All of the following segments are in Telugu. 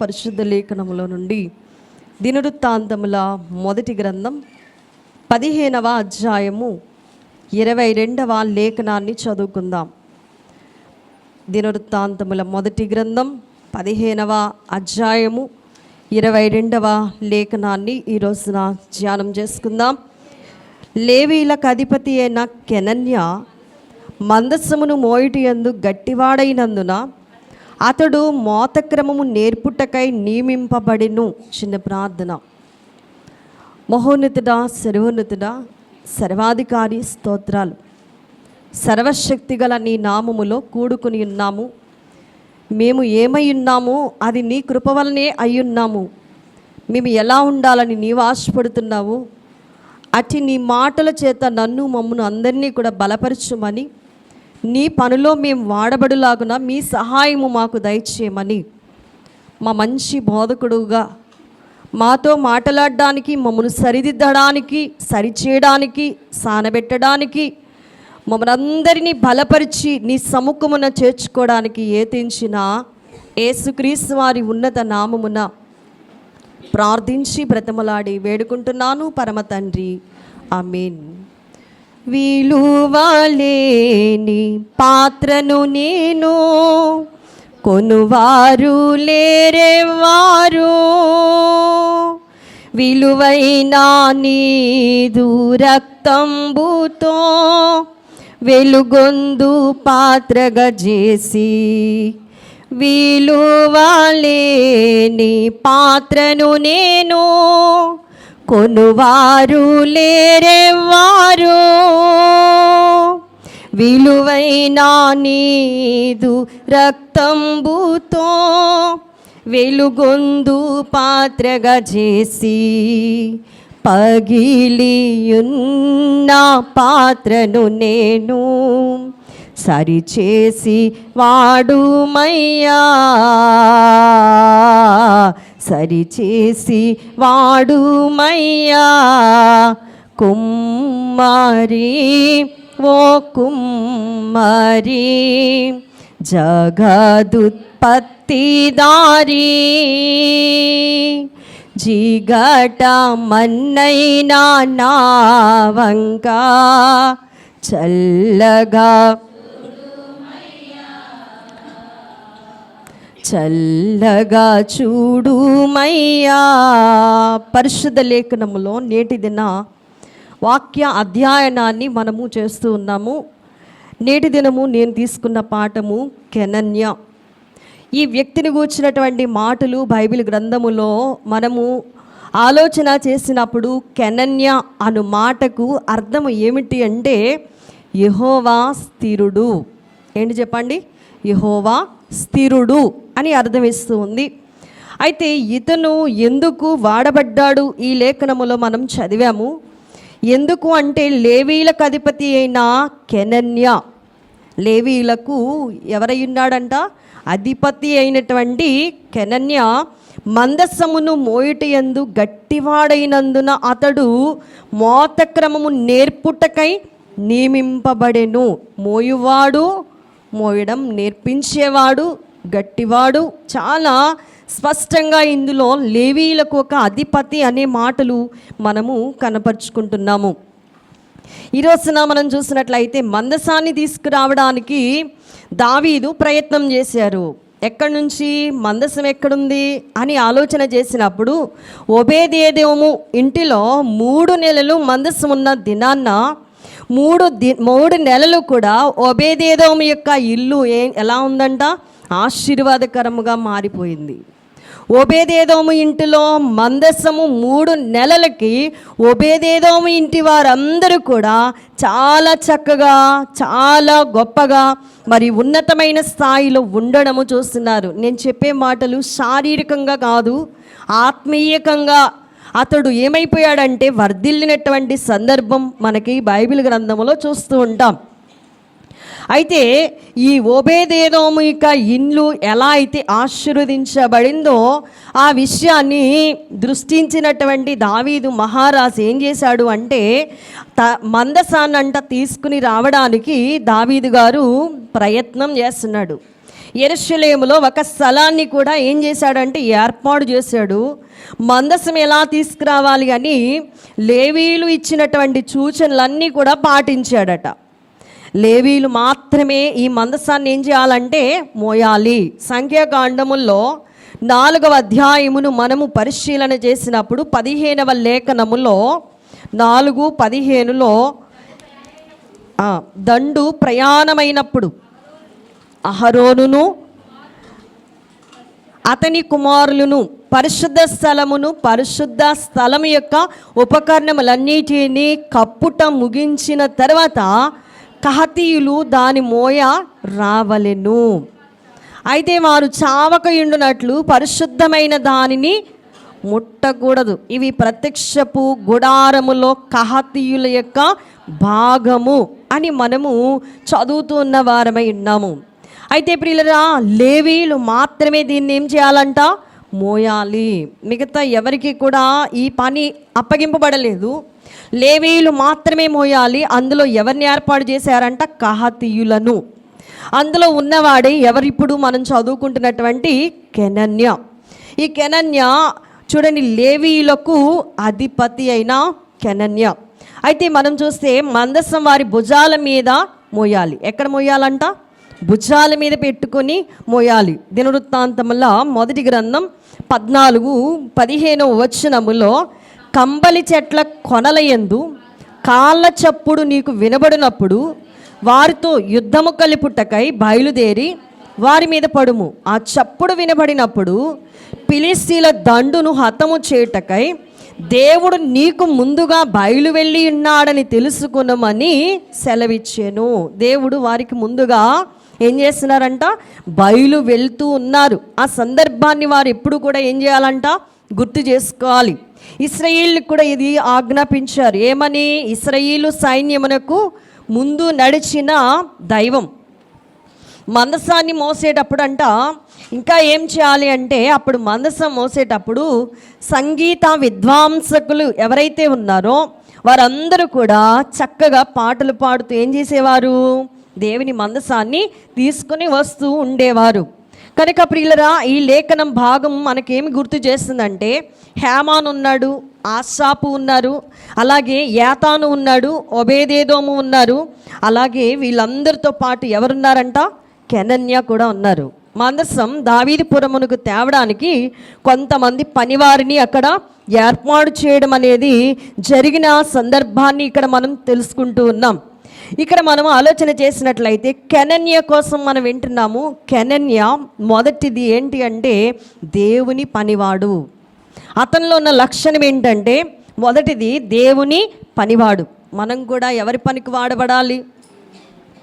పరిశుద్ధ లేఖనములో నుండి దినవృత్తాంతముల మొదటి గ్రంథం 15వ అధ్యాయము 22వ లేఖనాన్ని చదువుకుందాం. దినవృత్తాంతముల మొదటి గ్రంథం 15వ అధ్యాయము 22వ లేఖనాన్ని ఈ రోజున ధ్యానం చేసుకుందాం. లేవీలకు అధిపతి అయిన కెనన్య మందసమును మోయుటయందు గట్టివాడైనందున అతడు మోతక్రమము నేర్పుటకై నియమింపబడిను. చిన్న ప్రార్థన. మహోన్నతుడా, సర్వోన్నతుడా, సర్వాధికారి స్తోత్రాలు. సర్వశక్తి గల నీ నామములో కూడుకుని ఉన్నాము. మేము ఏమై ఉన్నామో అది నీ కృప వలనే అయ్యున్నాము. మేము ఎలా ఉండాలని నీవు ఆశపడుతున్నావు. అట్టి నీ మాటల చేత నన్ను మమ్మను అందరినీ కూడా బలపరచుమని, నీ పనిలో మేము వాడబడులాగున మీ సహాయము మాకు దయచేయమని మా మంచి బోధకుడుగా మాతో మాట్లాడడానికి, మమ్మను సరిదిద్దడానికి, సరిచేయడానికి, సానబెట్టడానికి, మమ్మల్ని అందరినీ బలపరిచి నీ సముఖమున చేర్చుకోవడానికి ఏతించిన యేసుక్రీస్తు వారి ఉన్నత నామమున ప్రార్థించి బ్రతమలాడి వేడుకుంటున్నాను పరమ తండ్రి, ఆమేన్. విలువలేని పాత్రను నేను, కొనువారు లేరెవారు. విలువైన నీదు రక్తంబుతో వెలుగొందు పాత్రగా చేసి, విలువలేని పాత్రను నేను, కొనువారు లేరెవారు. విలువైన నీదు రక్తంబుతో వెలుగొందు పాత్రగా చేసి, పగిలియున్న పాత్రను నేను సరిచేసి వాడుమయ్యా, సరిచేసి వాడుమయ్యా. కుమ్మరి ఓ కుమ్మరి, జగదుత్పత్తిదారి, జిగట మన్నైనా నా వంక చల్లగా చూడుమయ్యా. పరిశుద్ధ లేఖనములో నేటి దిన వాక్య అధ్యయనాన్ని మనము చేస్తూ ఉన్నాము. నేటి దినము నేను తీసుకున్న పాఠము కెనన్య. ఈ వ్యక్తిని గూర్చినటువంటి మాటలు బైబిల్ గ్రంథములో మనము ఆలోచన చేసినప్పుడు కెనన్య అను మాటకు అర్థం ఏమిటి అంటే యెహోవా స్థిరుడు. ఏంటి చెప్పండి? యెహోవా స్థిరుడు అని అర్థమిస్తూ ఉంది. అయితే ఇతను ఎందుకు వాడబడ్డాడు ఈ లేఖనములో మనం చదివాము. ఎందుకు అంటే లేవీలకు అధిపతి అయిన కెనన్య, లేవీలకు ఎవరై ఉన్నాడంట? అధిపతి అయినటువంటి కెనన్య మందసమును మోయుటయందు గట్టివాడైనందున అతడు మోతక్రమము నేర్పుటకై నియమింపబడెను. మోయువాడు, మోయడం నేర్పించేవాడు, గట్టివాడు. చాలా స్పష్టంగా ఇందులో లేవీలకు ఒక అధిపతి అనే మాటలు మనము కనపరుచుకుంటున్నాము. ఈరోజున మనం చూసినట్లయితే మందసాన్ని తీసుకురావడానికి దావీదు ప్రయత్నం చేశారు. ఎక్కడి నుంచి మందసం ఎక్కడుంది అని ఆలోచన చేసినప్పుడు ఓబేదేదోము ఇంటిలో 3 నెలలు మందసం ఉన్న దినాన్న 3 నెలలు కూడా ఓబేదేదోము యొక్క ఇల్లు ఎలా ఉందంట? ఆశీర్వాదకరముగా మారిపోయింది. ఓబేదేదోము ఇంటిలో మందసము 3 నెలలకి ఓబేదేదోము ఇంటి వారందరూ కూడా చాలా చక్కగా, చాలా గొప్పగా, మరి ఉన్నతమైన స్థాయిలో ఉండడము చూస్తున్నారు. నేను చెప్పే మాటలు శారీరకంగా కాదు, ఆత్మీయకంగా అతడు ఏమైపోయాడంటే వర్ధిల్లినటువంటి సందర్భం మనకి బైబిల్ గ్రంథంలో చూస్తూ ఉంటాం. అయితే ఈ ఓబేదేదోము యొక్క ఇండ్లు ఎలా అయితే ఆశీర్వదించబడిందో ఆ విషయాన్ని దృష్టించినటువంటి దావీదు మహారాజు ఏం చేశాడు అంటే మందసాన్నంట తీసుకుని రావడానికి దావీదు గారు ప్రయత్నం చేస్తున్నాడు. యెరూషలేములో ఒక స్థలాన్ని కూడా ఏం చేశాడంటే ఏర్పాటు చేశాడు. మందసం ఎలా తీసుకురావాలి అని లేవీలు ఇచ్చినటువంటి సూచనలన్నీ కూడా పాటించాడట. లేవీలు మాత్రమే ఈ మందసాన్ని ఏం చేయాలంటే మోయాలి. సంఖ్యాకాండముల్లో 4వ అధ్యాయమును మనము పరిశీలన చేసినప్పుడు 15వ లేఖనములో 4:15లో దండు ప్రయాణమైనప్పుడు అహరోనును అతని కుమారులను పరిశుద్ధ స్థలము యొక్క ఉపకరణములన్నిటినీ కప్పుట ముగించిన తర్వాత కహతీయులు దాని మోయ రావలెను. అయితే వారు చావకయుండునట్లు పరిశుద్ధమైన దానిని ముట్టకూడదు. ఇవి ప్రత్యక్షపు గుడారములో కహతీయుల యొక్క భాగము అని మనము చదువుతున్న వారమై ఉన్నాము. అయితే ప్రియులరా, లేవీలు మాత్రమే దీన్ని ఏం చేయాలంట? మోయాలి. మిగతా ఎవరికి కూడా ఈ పని అప్పగింపబడలేదు. లేవీలు మాత్రమే మోయాలి. అందులో ఎవరిని ఏర్పాటు చేశారంట? కహతీయులను. అందులో ఉన్నవాడే ఎవరిప్పుడు మనం చదువుకుంటున్నటువంటి కెనన్య. ఈ కెనన్య చూడండి, లేవీయులకు అధిపతి అయిన కెనన్య. అయితే మనం చూస్తే మందసం వారి భుజాల మీద మోయాలి. ఎక్కడ మోయాలంట? భుజాల మీద పెట్టుకొని మోయాలి. దినవృత్తాంతముల మొదటి గ్రంథం 14:15 వచనములో, కంబలి చెట్ల కొనల యందు కాళ్ళ చప్పుడు నీకు వినబడినప్పుడు వారితో యుద్ధము కలిపుటకై బయలుదేరి వారి మీద పడుము. ఆ చప్పుడు వినబడినప్పుడు ఫిలిష్తీయుల దండును హతము చేయుటకై దేవుడు నీకు ముందుగా బయలు వెళ్ళి ఉన్నాడని తెలుసుకున్నామని సెలవిచ్చాను. దేవుడు వారికి ముందుగా ఏం చేస్తున్నారంట? బయలు వెళ్తూ ఉన్నారు. ఆ సందర్భాన్ని వారు ఎప్పుడు కూడా ఏం చేయాలంట? గుర్తు చేసుకోవాలి. ఇశ్రాయేలుకు కూడా ఇది ఆజ్ఞాపించారు. ఏమని? ఇశ్రాయేలు సైన్యమునకు ముందు నడిచిన దైవం. మందసాన్ని మోసేటప్పుడు అంట ఇంకా ఏం చేయాలి అంటే, అప్పుడు మందసం మోసేటప్పుడు సంగీత విద్వాంసకులు ఎవరైతే ఉన్నారో వారందరూ కూడా చక్కగా పాటలు పాడుతూ ఏం చేసేవారు? దేవుని మందసాన్ని తీసుకుని వస్తూ ఉండేవారు. కనుక ప్రియులరా, ఈ లేఖనం భాగం మనకేమి గుర్తు చేస్తుందంటే, హేమాను ఉన్నాడు, ఆసాపు ఉన్నారు, అలాగే యాతాను ఉన్నాడు, ఒబేదేదోము ఉన్నారు, అలాగే వీళ్ళందరితో పాటు ఎవరున్నారంట? కెనన్య కూడా ఉన్నారు. మందసం దావీదుపురమునకు తేవడానికి కొంతమంది పనివారిని అక్కడ ఏర్పాటు చేయడం అనేది జరిగిన సందర్భాన్ని ఇక్కడ మనం తెలుసుకుంటూ ఉన్నాం. ఇక్కడ మనం ఆలోచన చేసినట్లయితే కెనన్య కోసం మనం వింటున్నాము. కెనన్య మొదటిది ఏంటి అంటే దేవుని పనివాడు. అతనిలో ఉన్న లక్షణం ఏంటంటే మొదటిది దేవుని పనివాడు. మనం కూడా ఎవరి పనికి వాడబడాలి?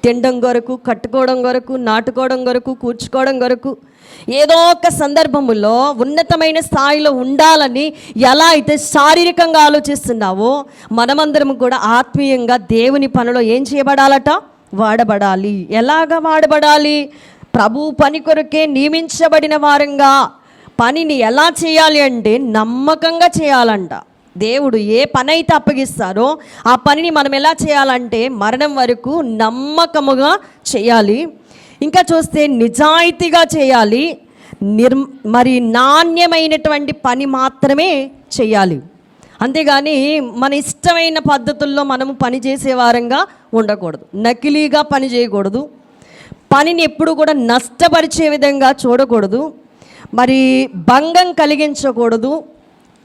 తినడం కొరకు, కట్టుకోవడం కొరకు, నాటుకోవడం కొరకు, కూర్చుకోవడం కొరకు, ఏదో ఒక సందర్భములో ఉన్నతమైన స్థాయిలో ఉండాలని ఎలా అయితే శారీరకంగా ఆలోచిస్తున్నావో మనమందరం కూడా ఆత్మీయంగా దేవుని పనిలో ఏం చేయబడాలట? వాడబడాలి. ఎలాగా వాడబడాలి? ప్రభు పని కొరకే నియమించబడిన వారంగా పనిని ఎలా చేయాలి అంటే నమ్మకంగా చేయాలంట. దేవుడు ఏ పని అయితే అప్పగిస్తారో ఆ పనిని మనం ఎలా చేయాలంటే మరణం వరకు నమ్మకముగా చేయాలి. ఇంకా చూస్తే నిజాయితీగా చేయాలి. మరి నాణ్యమైనటువంటి పని మాత్రమే చేయాలి. అంతేగాని మన ఇష్టమైన పద్ధతుల్లో మనము పని చేసే వారంగా ఉండకూడదు. నకిలీగా పని చేయకూడదు. పనిని ఎప్పుడు కూడా నష్టపరిచే విధంగా చూడకూడదు. మరి భంగం కలిగించకూడదు.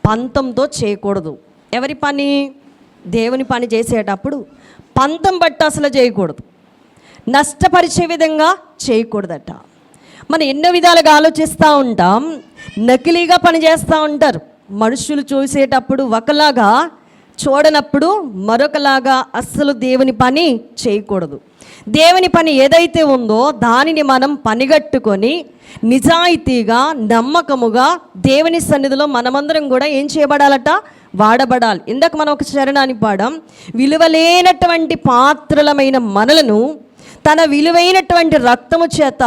పంతంతో చేయకూడదు. ఎవరి పని? దేవుని పని చేసేటప్పుడు పంతం బట్టి అసలు చేయకూడదు. నష్టపరిచే విధంగా చేయకూడదట. మనం ఎన్నో విధాలుగా ఆలోచిస్తూ ఉంటాం. నకిలీగా పని చేస్తూ ఉంటారు. మనుషులు చూసేటప్పుడు ఒకలాగా, చూడనప్పుడు మరొకలాగా అస్సలు దేవుని పని చేయకూడదు. దేవుని పని ఏదైతే ఉందో దానిని మనం పనిగట్టుకొని నిజాయితీగా, నమ్మకముగా దేవుని సన్నిధిలో మనమందరం కూడా ఏం చేయబడాలట? వాడబడాలి. ఇందాక మనం ఒక చరణాన్ని పాడాం. విలువలేనటువంటి పాత్రలమైన మనలను తన విలువైనటువంటి రక్తము చేత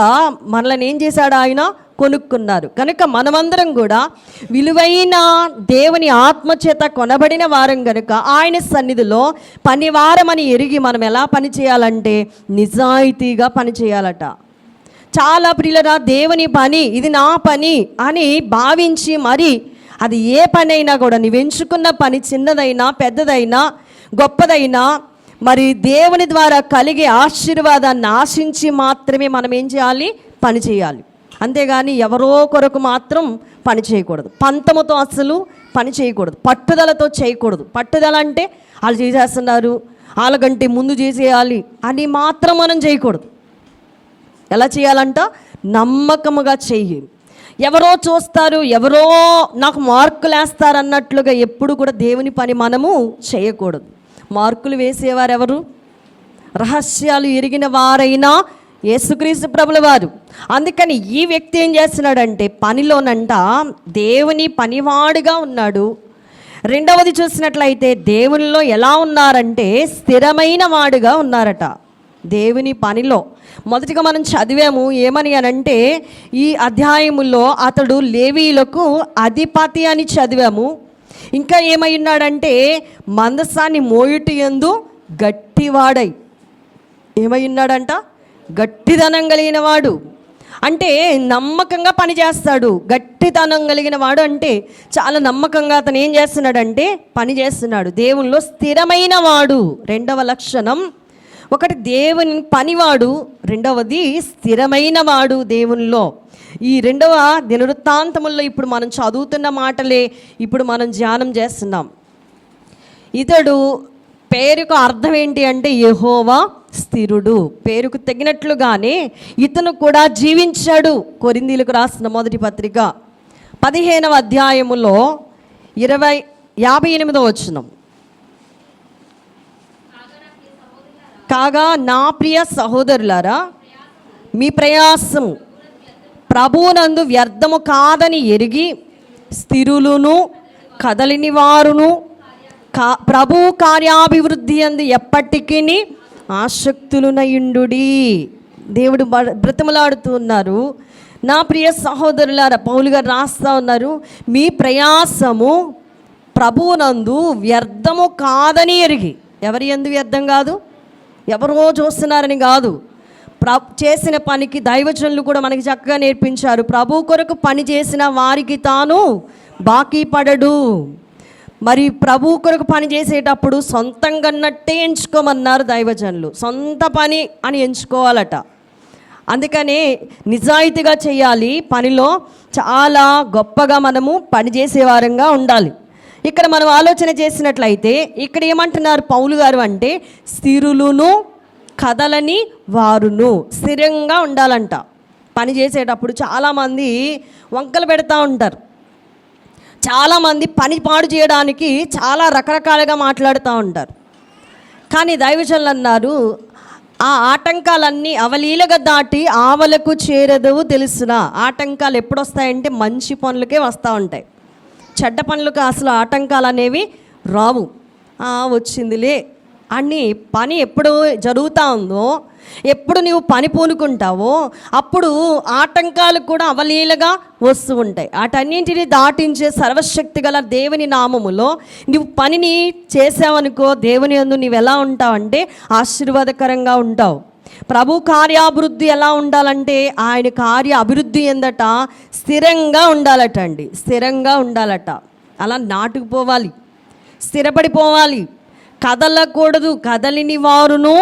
మనల్ని ఏం చేశాడు? ఆయన కొనుక్కున్నారు. కనుక మనమందరం కూడా విలువైన దేవుని ఆత్మ చేత కొనబడిన వారం కనుక ఆయన సన్నిధిలో పనివారమని ఎరిగి మనం ఎలా పని చేయాలంటే నిజాయితీగా పని చేయాలట. చాలా ప్రియులరా, దేవుని పని ఇది నా పని అని భావించి మరి అది ఏ పని అయినా కూడా నీవు ఎంచుకున్న పని చిన్నదైనా పెద్దదైనా గొప్పదైనా మరి దేవుని ద్వారా కలిగే ఆశీర్వాదాన్ని ఆశించి మాత్రమే మనం ఏం చేయాలి? పని చేయాలి. అంతేగాని ఎవరో కొరకు మాత్రం పని చేయకూడదు. పంతముతో అసలు పని చేయకూడదు. పట్టుదలతో చేయకూడదు. పట్టుదల అంటే వాళ్ళు చేసేస్తున్నారు, వాళ్ళకంటే ముందు చేసేయాలి అని మాత్రం మనం చేయకూడదు. ఎలా చేయాలంట? నమ్మకముగా చెయ్యి. ఎవరో చూస్తారు, ఎవరో నాకు మార్కులు వేస్తారు అన్నట్లుగా ఎప్పుడు కూడా దేవుని పని మనము చేయకూడదు. మార్కులు వేసేవారు ఎవరు? రహస్యాలు ఎరిగిన వారైనా యేసుక్రీస్తు ప్రభుల వారు. అందుకని ఈ వ్యక్తి ఏం చేస్తున్నాడంటే పనిలోనంట దేవుని పనివాడిగా ఉన్నాడు. రెండవది చూసినట్లయితే దేవునిలో ఎలా ఉన్నారంటే స్థిరమైన వాడుగా ఉన్నారట దేవుని పనిలో. మొదటిగా మనం చదివాము ఏమని అనంటే ఈ అధ్యాయములో అతడు లేవీయులకు అధిపతి అని చదివాము. ఇంకా ఏమై ఉన్నాడంటే మందసాన్ని మోయుట యందు గట్టివాడై ఏమై ఉన్నాడంట? గట్టిదనం కలిగిన వాడు. అంటే నమ్మకంగా పనిచేస్తాడు. గట్టితనం కలిగిన వాడు అంటే చాలా నమ్మకంగా అతను ఏం చేస్తున్నాడంటే పని చేస్తున్నాడు. దేవునిలో స్థిరమైన వాడు. రెండవ లక్షణం, ఒకటి దేవుని పనివాడు, రెండవది స్థిరమైన వాడు దేవునిలో. ఈ రెండవ దినవృత్తాంతముల్లో ఇప్పుడు మనం చదువుతున్న మాటలే ఇప్పుడు మనం ధ్యానం చేస్తున్నాం. ఇతడు పేరుకు అర్థం ఏంటి అంటే యెహోవా స్థిరుడు. పేరుకు తగినట్లుగానే ఇతను కూడా జీవించాడు. కొరింథీయులకు రాసిన మొదటి పత్రిక 15వ అధ్యాయములో 58వ వచనం, కాగా నా ప్రియ సహోదరులారా, మీ ప్రయాసము ప్రభువునందు వ్యర్థము కాదని ఎరిగి స్థిరులును కదలిని వారును ప్రభు కార్యాభివృద్ధి అందు ఎప్పటికీ ఆసక్తులునయుండుడి. దేవుడు బ్రతిమలాడుతూ ఉన్నారు. నా ప్రియ సహోదరులారా, పౌలు గారు రాస్తూ ఉన్నారు, మీ ప్రయాసము ప్రభువునందు వ్యర్థము కాదని ఎరిగి. ఎవరి యందు వ్యర్థం కాదు, ఎవరో చూస్తున్నారని కాదు. చేసిన పనికి దైవజనులు కూడా మనకి చక్కగా నేర్పించారు. ప్రభు కొరకు పని చేసిన వారికి తాను బాకీ పడడు. మరి ప్రభు కొరకు పని చేసేటప్పుడు సొంతంగా అన్నట్టే ఎంచుకోమన్నారు దైవజనులు. సొంత పని అని ఎంచుకోవాలట. అందుకనే నిజాయితీగా చేయాలి. పనిలో చాలా గొప్పగా మనము పనిచేసేవారంగా ఉండాలి. ఇక్కడ మనం ఆలోచన చేసినట్లయితే ఇక్కడ ఏమంటున్నారు పౌలు గారు అంటే స్థిరులును కదలని వారును. స్థిరంగా ఉండాలంట. పని చేసేటప్పుడు చాలామంది వంకలు పెడతా ఉంటారు. చాలామంది పని పాడు చేయడానికి చాలా రకరకాలుగా మాట్లాడుతూ ఉంటారు. కానీ దైవజనులు అన్నారు, ఆ ఆటంకాలన్నీ అవలీలగా దాటి ఆవలకు చేరదు తెలుసున. ఆటంకాలు ఎప్పుడు వస్తాయంటే మంచి పనులకే వస్తూ ఉంటాయి. చెడ్డ పనులకు అసలు ఆటంకాలు అనేవి రావు. వచ్చిందిలే అని పని ఎప్పుడు జరుగుతూ ఉందో, ఎప్పుడు నీవు పని పూనుకుంటావో అప్పుడు ఆటంకాలు కూడా అవలీలగా వస్తూ ఉంటాయి. వాటన్నింటినీ దాటించే సర్వశక్తి గల దేవుని నామములో నువ్వు పనిని చేసావనుకో, దేవుని యందు నీవు ఎలా ఉంటావంటే ఆశీర్వాదకరంగా ఉంటావు. ప్రభు కార్యాభివృద్ధి ఎలా ఉండాలంటే ఆయన కార్య అభివృద్ధి ఎందట స్థిరంగా ఉండాలట అండి. స్థిరంగా ఉండాలట. అలా నాటుకుపోవాలి, స్థిరపడిపోవాలి, కదలకూడదు. కదలిని వారును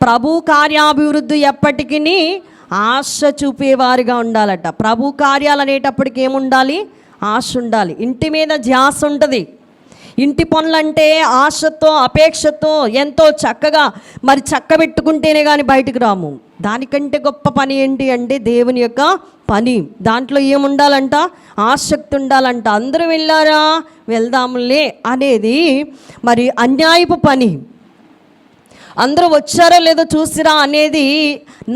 ప్రభు కార్యాభివృద్ధి ఎప్పటికీ ఆశ చూపేవారిగా ఉండాలట. ప్రభు కార్యాలు అనేటప్పటికి ఏముండాలి? ఆశ ఉండాలి. ఇంటి మీద ధ్యాస ఉంటుంది. ఇంటి పనులంటే ఆశతో అపేక్షతో ఎంతో చక్కగా మరి చక్కబెట్టుకుంటేనే కానీ బయటకు రాము. దానికంటే గొప్ప పని ఏంటి అంటే దేవుని యొక్క పని. దాంట్లో ఏముండాలంట? ఆసక్తి ఉండాలంట. అందరూ వెళ్ళారా, వెళ్దాములే అనేది మరి అన్యాయపు పని. అందరూ వచ్చారో లేదో చూసిరా అనేది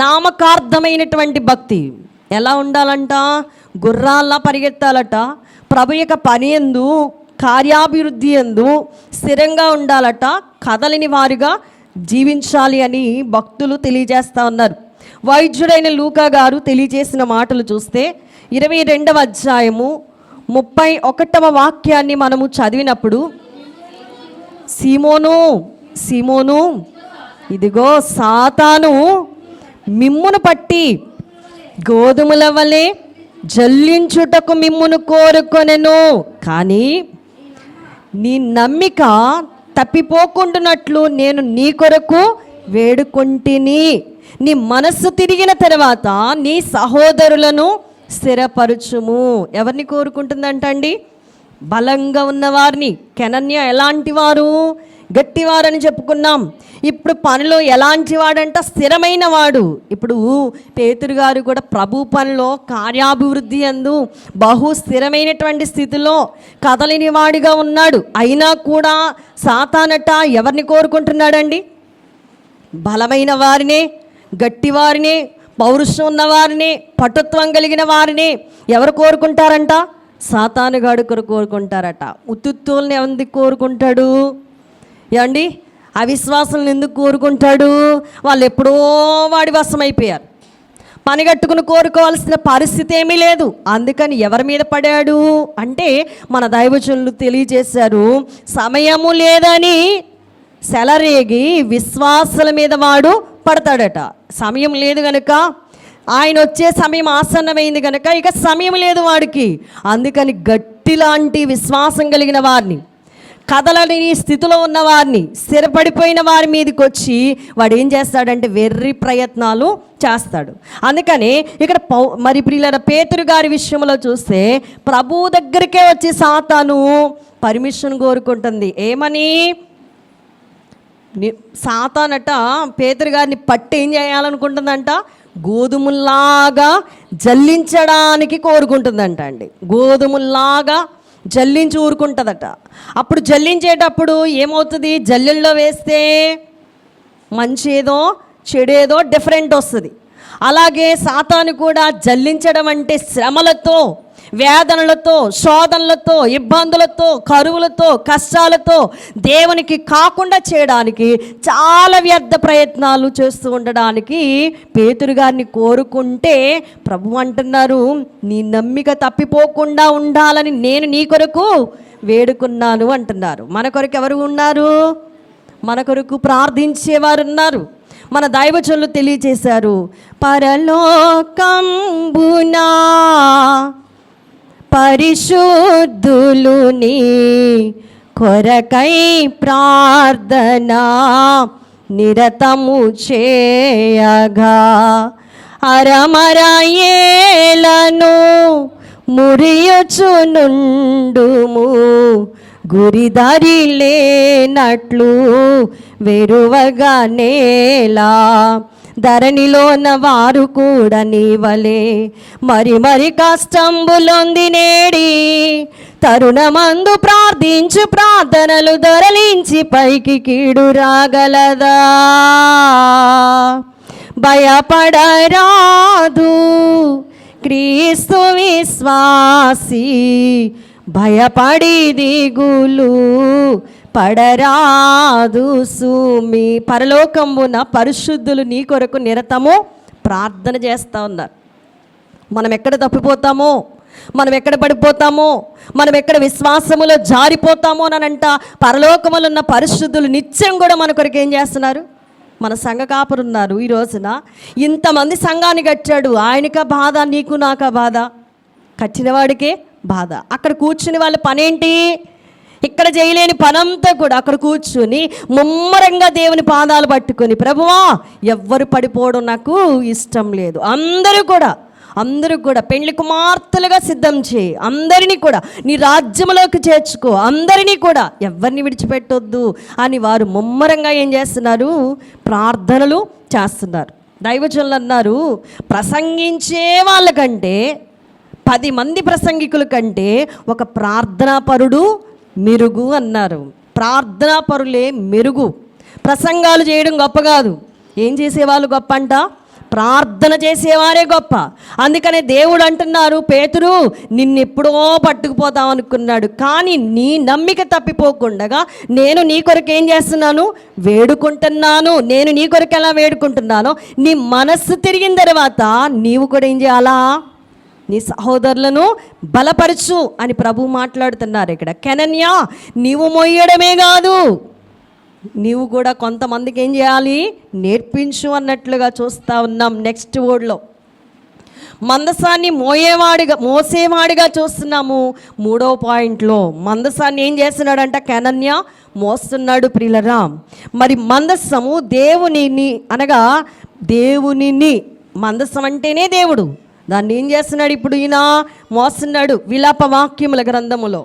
నామకార్థమైనటువంటి భక్తి. ఎలా ఉండాలంట? గుర్రాల్లా పరిగెత్తాలట. ప్రభు యొక్క పని యందు కార్యాభివృద్ధి యందు స్థిరంగా ఉండాలట. కదలిని వారిగా జీవించాలి అని భక్తులు తెలియజేస్తూ ఉన్నారు. వైద్యుడైన లూకా గారు తెలియజేసిన మాటలు చూస్తే 22వ అధ్యాయము 31వ వాక్యాన్ని మనము చదివినప్పుడు, సీమోను సీమోను, ఇదిగో సాతాను మిమ్మును పట్టి గోధుమల వలె జల్లించుటకు మిమ్మును కోరుకొనెను. కానీ నీ నమ్మిక తప్పిపోకుండానట్లు నేను నీ కొరకు వేడుకొంటిని. నీ మనస్సు తిరిగిన తర్వాత నీ సహోదరులను స్థిరపరచుము. ఎవరిని కోరుకుంటుందంటండి? బలంగా ఉన్నవారిని. కెనన్య ఎలాంటి వారు? గట్టివారని చెప్పుకున్నాం. ఇప్పుడు పనిలో ఎలాంటి వాడంట? స్థిరమైన వాడు. ఇప్పుడు పేతురు గారు కూడా ప్రభు పనిలో కార్యాభివృద్ధి అందు బహు స్థిరమైనటువంటి స్థితిలో కదలిని వాడిగా ఉన్నాడు. అయినా కూడా సాతానట ఎవరిని కోరుకుంటున్నాడండి? బలమైన వారినే, గట్టివారినే, పౌరుషం ఉన్నవారిని, పటుత్వం కలిగిన వారిని ఎవరు కోరుకుంటారంట? సాతానుగాడు కోరుకుంటారట. ఉత్తుత్తుల్ని ఎందుకు కోరుకుంటాడు? ఏమండి, అవిశ్వాసులను ఎందుకు కోరుకుంటాడు? వాళ్ళు ఎప్పుడో వాడి వశమైపోయారు. పని కట్టుకుని కోరుకోవాల్సిన పరిస్థితి ఏమీ లేదు. అందుకని ఎవరి మీద పడాడు అంటే మన దైవజనులు తెలియజేశారు, సమయము లేదని సెలరేగి విశ్వాసుల మీద వాడు పడతాడట. సమయం లేదు గనుక, ఆయన వచ్చే సమయం ఆసన్నమైంది కనుక ఇక సమయం లేదు వాడికి. అందుకని గట్టి లాంటి విశ్వాసం కలిగిన వారిని, కదలని స్థితిలో ఉన్న వారిని, స్థిరపడిపోయిన వారి మీదకి వచ్చి వాడు ఏం చేస్తాడంటే వెర్రి ప్రయత్నాలు చేస్తాడు. అందుకని ఇక్కడ మరి ప్రియుల పేతురు గారి విషయంలో చూస్తే ప్రభు దగ్గరికే వచ్చి సాతాను పర్మిషన్ కోరుకుంటుంది. ఏమని? సాతానట పేతురు గారిని పట్టి ఏం చేయాలనుకుంటుందంట? గోధుమల్లాగా జల్లించడానికి కోరుకుంటుందంట అండి. గోధుమల్లాగా జల్లించి ఊరుకుంటుందట. అప్పుడు జల్లించేటప్పుడు ఏమవుతుంది? జల్లెల్లో వేస్తే మంచి ఏదో చెడేదో డిఫరెంట్ వస్తుంది. అలాగే సాతాను కూడా జల్లించడం అంటే శ్రమలతో, వేదనలతో, శోధనలతో, ఇబ్బందులతో, కరువులతో, కష్టాలతో దేవునికి కాకుండా చేయడానికి చాలా వ్యర్థ ప్రయత్నాలు చేస్తూ ఉండడానికి పేతురు గారిని కోరుకుంటే ప్రభు అంటున్నారు, నీ నమ్మిక తప్పిపోకుండా ఉండాలని నేను నీ కొరకు వేడుకున్నాను అంటున్నారు. మన కొరకు ఎవరు ఉన్నారు? మన కొరకు ప్రార్థించేవారు ఉన్నారు. మన దైవజనులు తెలియజేశారు, పరలోకంబునా పరిశుద్ధులు నీ కొరకై ప్రార్థన నిరతము చేయగా అరమరయేలను మురియుచునుండుము, గురిదారి లేనట్లు వెరువగా నేలా ధరణిలోన వారు కూడా నీవలే మరి మరి కష్టంబులొంది నేడి తరుణమందు ప్రార్థించు ప్రార్థనలు దొరలించి పైకి కీడు రాగలదా? భయపడరాదు క్రీస్తు విశ్వాసి, భయపడి దిగులు పడరాదు సుమి. పరలోకంబున పరిశుద్ధులు నీ కొరకు నిరతము ప్రార్థన చేస్తూ ఉన్నారు. మనం ఎక్కడ తప్పిపోతామో, మనం ఎక్కడ పడిపోతామో, మనం ఎక్కడ విశ్వాసములో జారిపోతామో అనంట పరలోకములో ఉన్న పరిశుద్ధులు నిత్యం కూడా మన కొరకు ఏం చేస్తున్నారు? మన సంఘ కాపరున్నారు. ఈ రోజున ఇంతమంది సంఘాన్ని కట్టాడు. ఆయనకా బాధ, నీకు నాకా బాధ? కట్టినవాడికే బాధ. అక్కడ కూర్చుని వాళ్ళ పనేంటి? ఇక్కడ చేయలేని పనంతా కూడా అక్కడ కూర్చుని ముమ్మరంగా దేవుని పాదాలు పట్టుకొని, ప్రభువా ఎవ్వరు పడిపోవడం నాకు ఇష్టం లేదు, అందరూ కూడా పెండ్లి కుమార్తెలుగా సిద్ధం చేయి, అందరినీ కూడా నీ రాజ్యంలోకి చేర్చుకో, అందరినీ కూడా ఎవరిని విడిచిపెట్టొద్దు అని వారు ముమ్మరంగా ఏం చేస్తున్నారు? ప్రార్థనలు చేస్తున్నారు. దైవజనులు అన్నారు, ప్రసంగించే వాళ్ళకంటే 10 మంది ప్రసంగికుల కంటే ఒక ప్రార్థనాపరుడు మెరుగు అన్నారు. ప్రార్థనాపరులే మెరుగు. ప్రసంగాలు చేయడం గొప్ప కాదు. ఏం చేసేవాళ్ళు గొప్ప అంట? ప్రార్థన చేసేవారే గొప్ప. అందుకనే దేవుడు అంటున్నారు, పేతురు నిన్నెప్పుడో పట్టుకుపోతాం అనుకున్నాడు, కానీ నీ నమ్మిక తప్పిపోకుండా నేను నీ కొరకు ఏం చేస్తున్నాను? వేడుకుంటున్నాను. నేను నీ కొరకు ఎలా వేడుకుంటున్నానో నీ మనస్సు తిరిగిన తర్వాత నీవు కూడా ఏం చేయాలా? నీ సహోదరులను బలపరచు అని ప్రభు మాట్లాడుతున్నారు ఇక్కడ. కెనన్యా, నీవు మొయ్యడమే కాదు, నీవు కూడా కొంతమందికి ఏం చేయాలి? నేర్పించు అన్నట్లుగా చూస్తూ ఉన్నాం. నెక్స్ట్ వర్డ్లో మందసాన్ని మోసేవాడిగా చూస్తున్నాము. 3వ పాయింట్లో మందసాన్ని ఏం చేస్తున్నాడంట? కెనన్య మోస్తున్నాడు ప్రియులరా. మరి మందస్సము దేవునిని అనగా దేవునిని, మందస్సం అంటేనే దేవుడు, దాన్ని ఏం చేస్తున్నాడు ఇప్పుడు ఈయన? మోస్తున్నాడు. విలాప వాక్యముల గ్రంథములో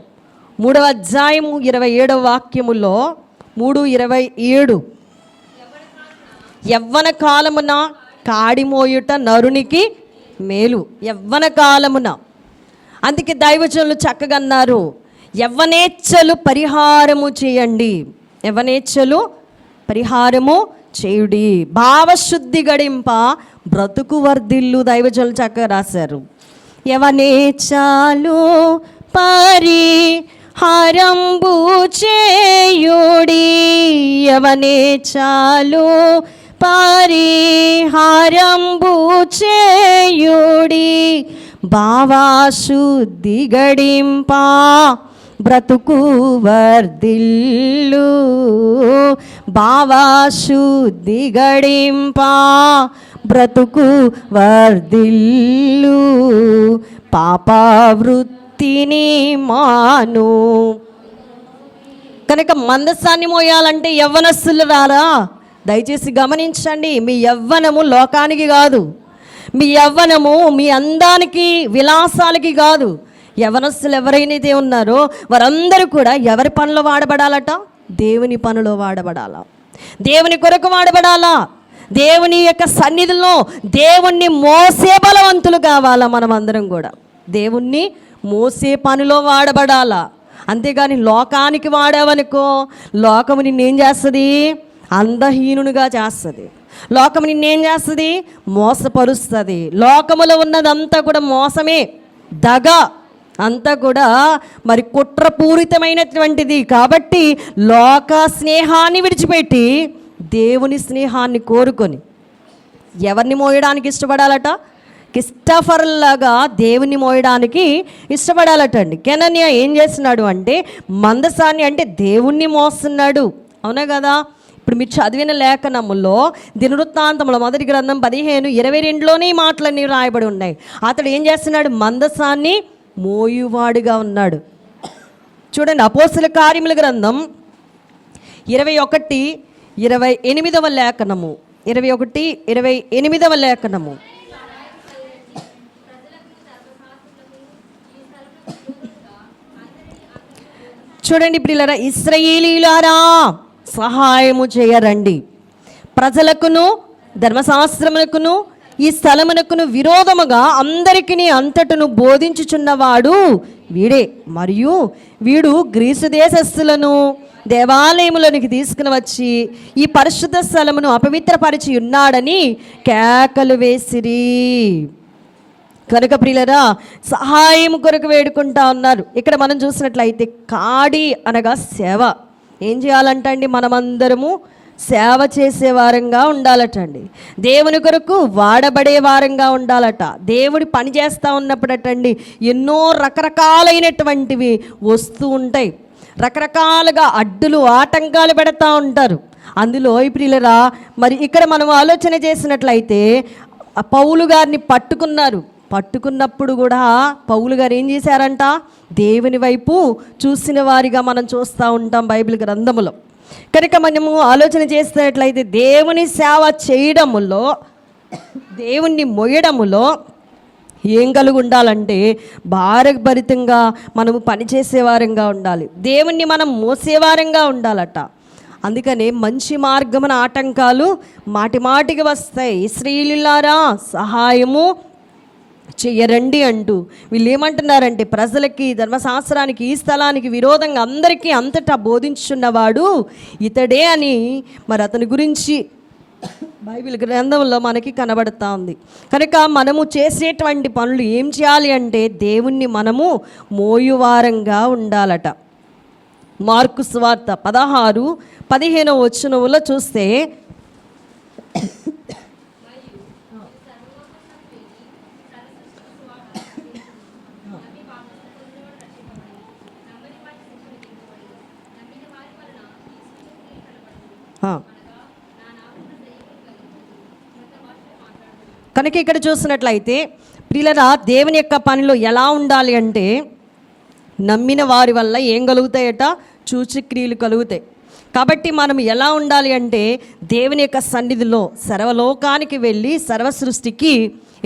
3వ అధ్యాయము 27వ వాక్యములో 3:27 యవ్వన కాలమున కాడిమోయుట నరునికి మేలు. యవ్వన కాలమున, అందుకే దైవజనులు చక్కగా అన్నారు, యవ్వనేచ్ఛలు పరిహారము చేయండి, యవ్వనేచ్ఛలు పరిహారము చేయుడి, భావశుద్ధి గడింప బ్రతుకు వర్ధిల్లు. దైవజనులు చక్కగా రాశారు. యవ్వనేచ్ఛలు పరిహారంబు చేయుడి, యవ్వనేచ్ఛలు పరిహారంబు చేయుడి, భావశుద్ధి గడింప బ్రతుకు వర్ధిల్లు, భావశుద్ధి గడింప బ్రతుకు వర్ధిల్లు, పాపవృత్తిని మాను. కనుక మందసాన్ని మోయాలంటే యవ్వనస్తులు రారా? దయచేసి గమనించండి, మీ యవ్వనము లోకానికి కాదు, మీ యవ్వనము మీ అందానికి విలాసాలకి కాదు. యవ్వనస్తులు ఎవరైతే ఉన్నారో వారందరూ కూడా ఎవరి పనిలో వాడబడాలట? దేవుని పనిలో వాడబడాలా, దేవుని కొరకు వాడబడాలా, దేవుని యొక్క సన్నిధిలో దేవుణ్ణి మోసే బలవంతులు కావాలా. మనం అందరం కూడా దేవుణ్ణి మోసే పనిలో వాడబడాలా. అంతేగాని లోకానికి వాడావనుకో, లోకము నిన్నేం చేస్తుంది? అందహీనునిగా చేస్తుంది. లోకము నిన్నేం చేస్తుంది? మోసపరుస్తుంది. లోకములో ఉన్నదంతా కూడా మోసమే, దగ అంతా కూడా మరి కుట్రపూరితమైనటువంటిది. కాబట్టి లోక స్నేహాన్ని విడిచిపెట్టి దేవుని స్నేహాన్ని కోరుకొని ఎవరిని మోయడానికి ఇష్టపడాలట? క్రిస్టఫర్లాగా దేవుని మోయడానికి ఇష్టపడాలట అండి. కెనన్య ఏం చేస్తున్నాడు అంటే మందసాన్ని అంటే దేవుణ్ణి మోస్తున్నాడు. అవునా కదా? ఇప్పుడు మీరు చదివిన లేఖనములో దినవృత్తాంతముల 1వ గ్రంథం 15:22లోనే ఈ మాటలన్నీ రాయబడి ఉన్నాయి. అతడు ఏం చేస్తున్నాడు? మందసాన్ని మోయువాడుగా ఉన్నాడు. చూడండి, అపోస్తల కార్యముల గ్రంథం 21:28 లేఖనము, 21:28 లేఖనము. చూడండి ప్రియులారా, ఇశ్రాయేలీయులారా సహాయము చేయరండి, ప్రజలకును ధర్మశాస్త్రములకును ఈ స్థలమునకును విరోధముగా అందరికీ అంతటను బోధించుచున్నవాడు వీడే. మరియు వీడు గ్రీసు దేశస్థులను దేవాలయములోనికి తీసుకుని వచ్చి ఈ పరిశుద్ధ స్థలమును అపవిత్రపరిచి ఉన్నాడని కేకలు వేసిరి. కనుక ప్రియులరా సహాయం కొరకు వేడుకుంటా ఉన్నారు. ఇక్కడ మనం చూసినట్లయితే కాడి అనగా సేవ. ఏం చేయాలంటండి? మనమందరము సేవ చేసే వారంగా ఉండాలటండి. దేవుని కొరకు వాడబడే వారంగా ఉండాలట. దేవుడి పని చేస్తూ ఉన్నప్పుడటండి ఎన్నో రకరకాలైనటువంటివి వస్తూ ఉంటాయి. రకరకాలుగా అడ్డులు ఆటంకాలు పెడతా ఉంటారు. అందులో ప్రియులరా మరి ఇక్కడ మనం ఆలోచన చేసినట్లయితే పౌలు గారిని పట్టుకున్నప్పుడు కూడా పౌలు గారు ఏం చేశారంట? దేవుని వైపు చూసిన వారిగా మనం చూస్తూ ఉంటాం బైబిల్ గ్రంథములో. కనుక మనము ఆలోచన చేసినట్లయితే దేవుని సేవ చేయడములో, దేవుణ్ణి మొయ్యడములో ఏం కలిగి ఉండాలంటే భారభరితంగా మనము పనిచేసేవారంగా ఉండాలి. దేవుణ్ణి మనం మోసేవారంగా ఉండాలట. అందుకనే మంచి మార్గమున ఆటంకాలు మాటిమాటికి వస్తాయి. ఇశ్రాయేలీయులారా సహాయము చెయ్యరండి అంటూ వీళ్ళు ఏమంటున్నారంటే ప్రజలకి, ధర్మశాస్త్రానికి, ఈ స్థలానికి విరోధంగా అందరికీ అంతటా బోధించున్నవాడు ఇతడే అని మరి అతని గురించి బైబిల్ గ్రంథంలో మనకి కనబడతా ఉంది. కనుక మనము చేసేటువంటి పనులు ఏం చేయాలి అంటే దేవుణ్ణి మనము మోయువారంగా ఉండాలట. మార్కు సువార్త 16:15 వచనంలో చూస్తే కనుక ఇక్కడ చూసినట్లయితే ప్రియులారా, దేవుని యొక్క పనిలో ఎలా ఉండాలి అంటే, నమ్మిన వారి వల్ల ఏం కలుగుతాయట? సూచక్రియలు కలుగుతాయి. కాబట్టి మనం ఎలా ఉండాలి అంటే, దేవుని యొక్క సన్నిధిలో సర్వలోకానికి వెళ్ళి సర్వ సృష్టికి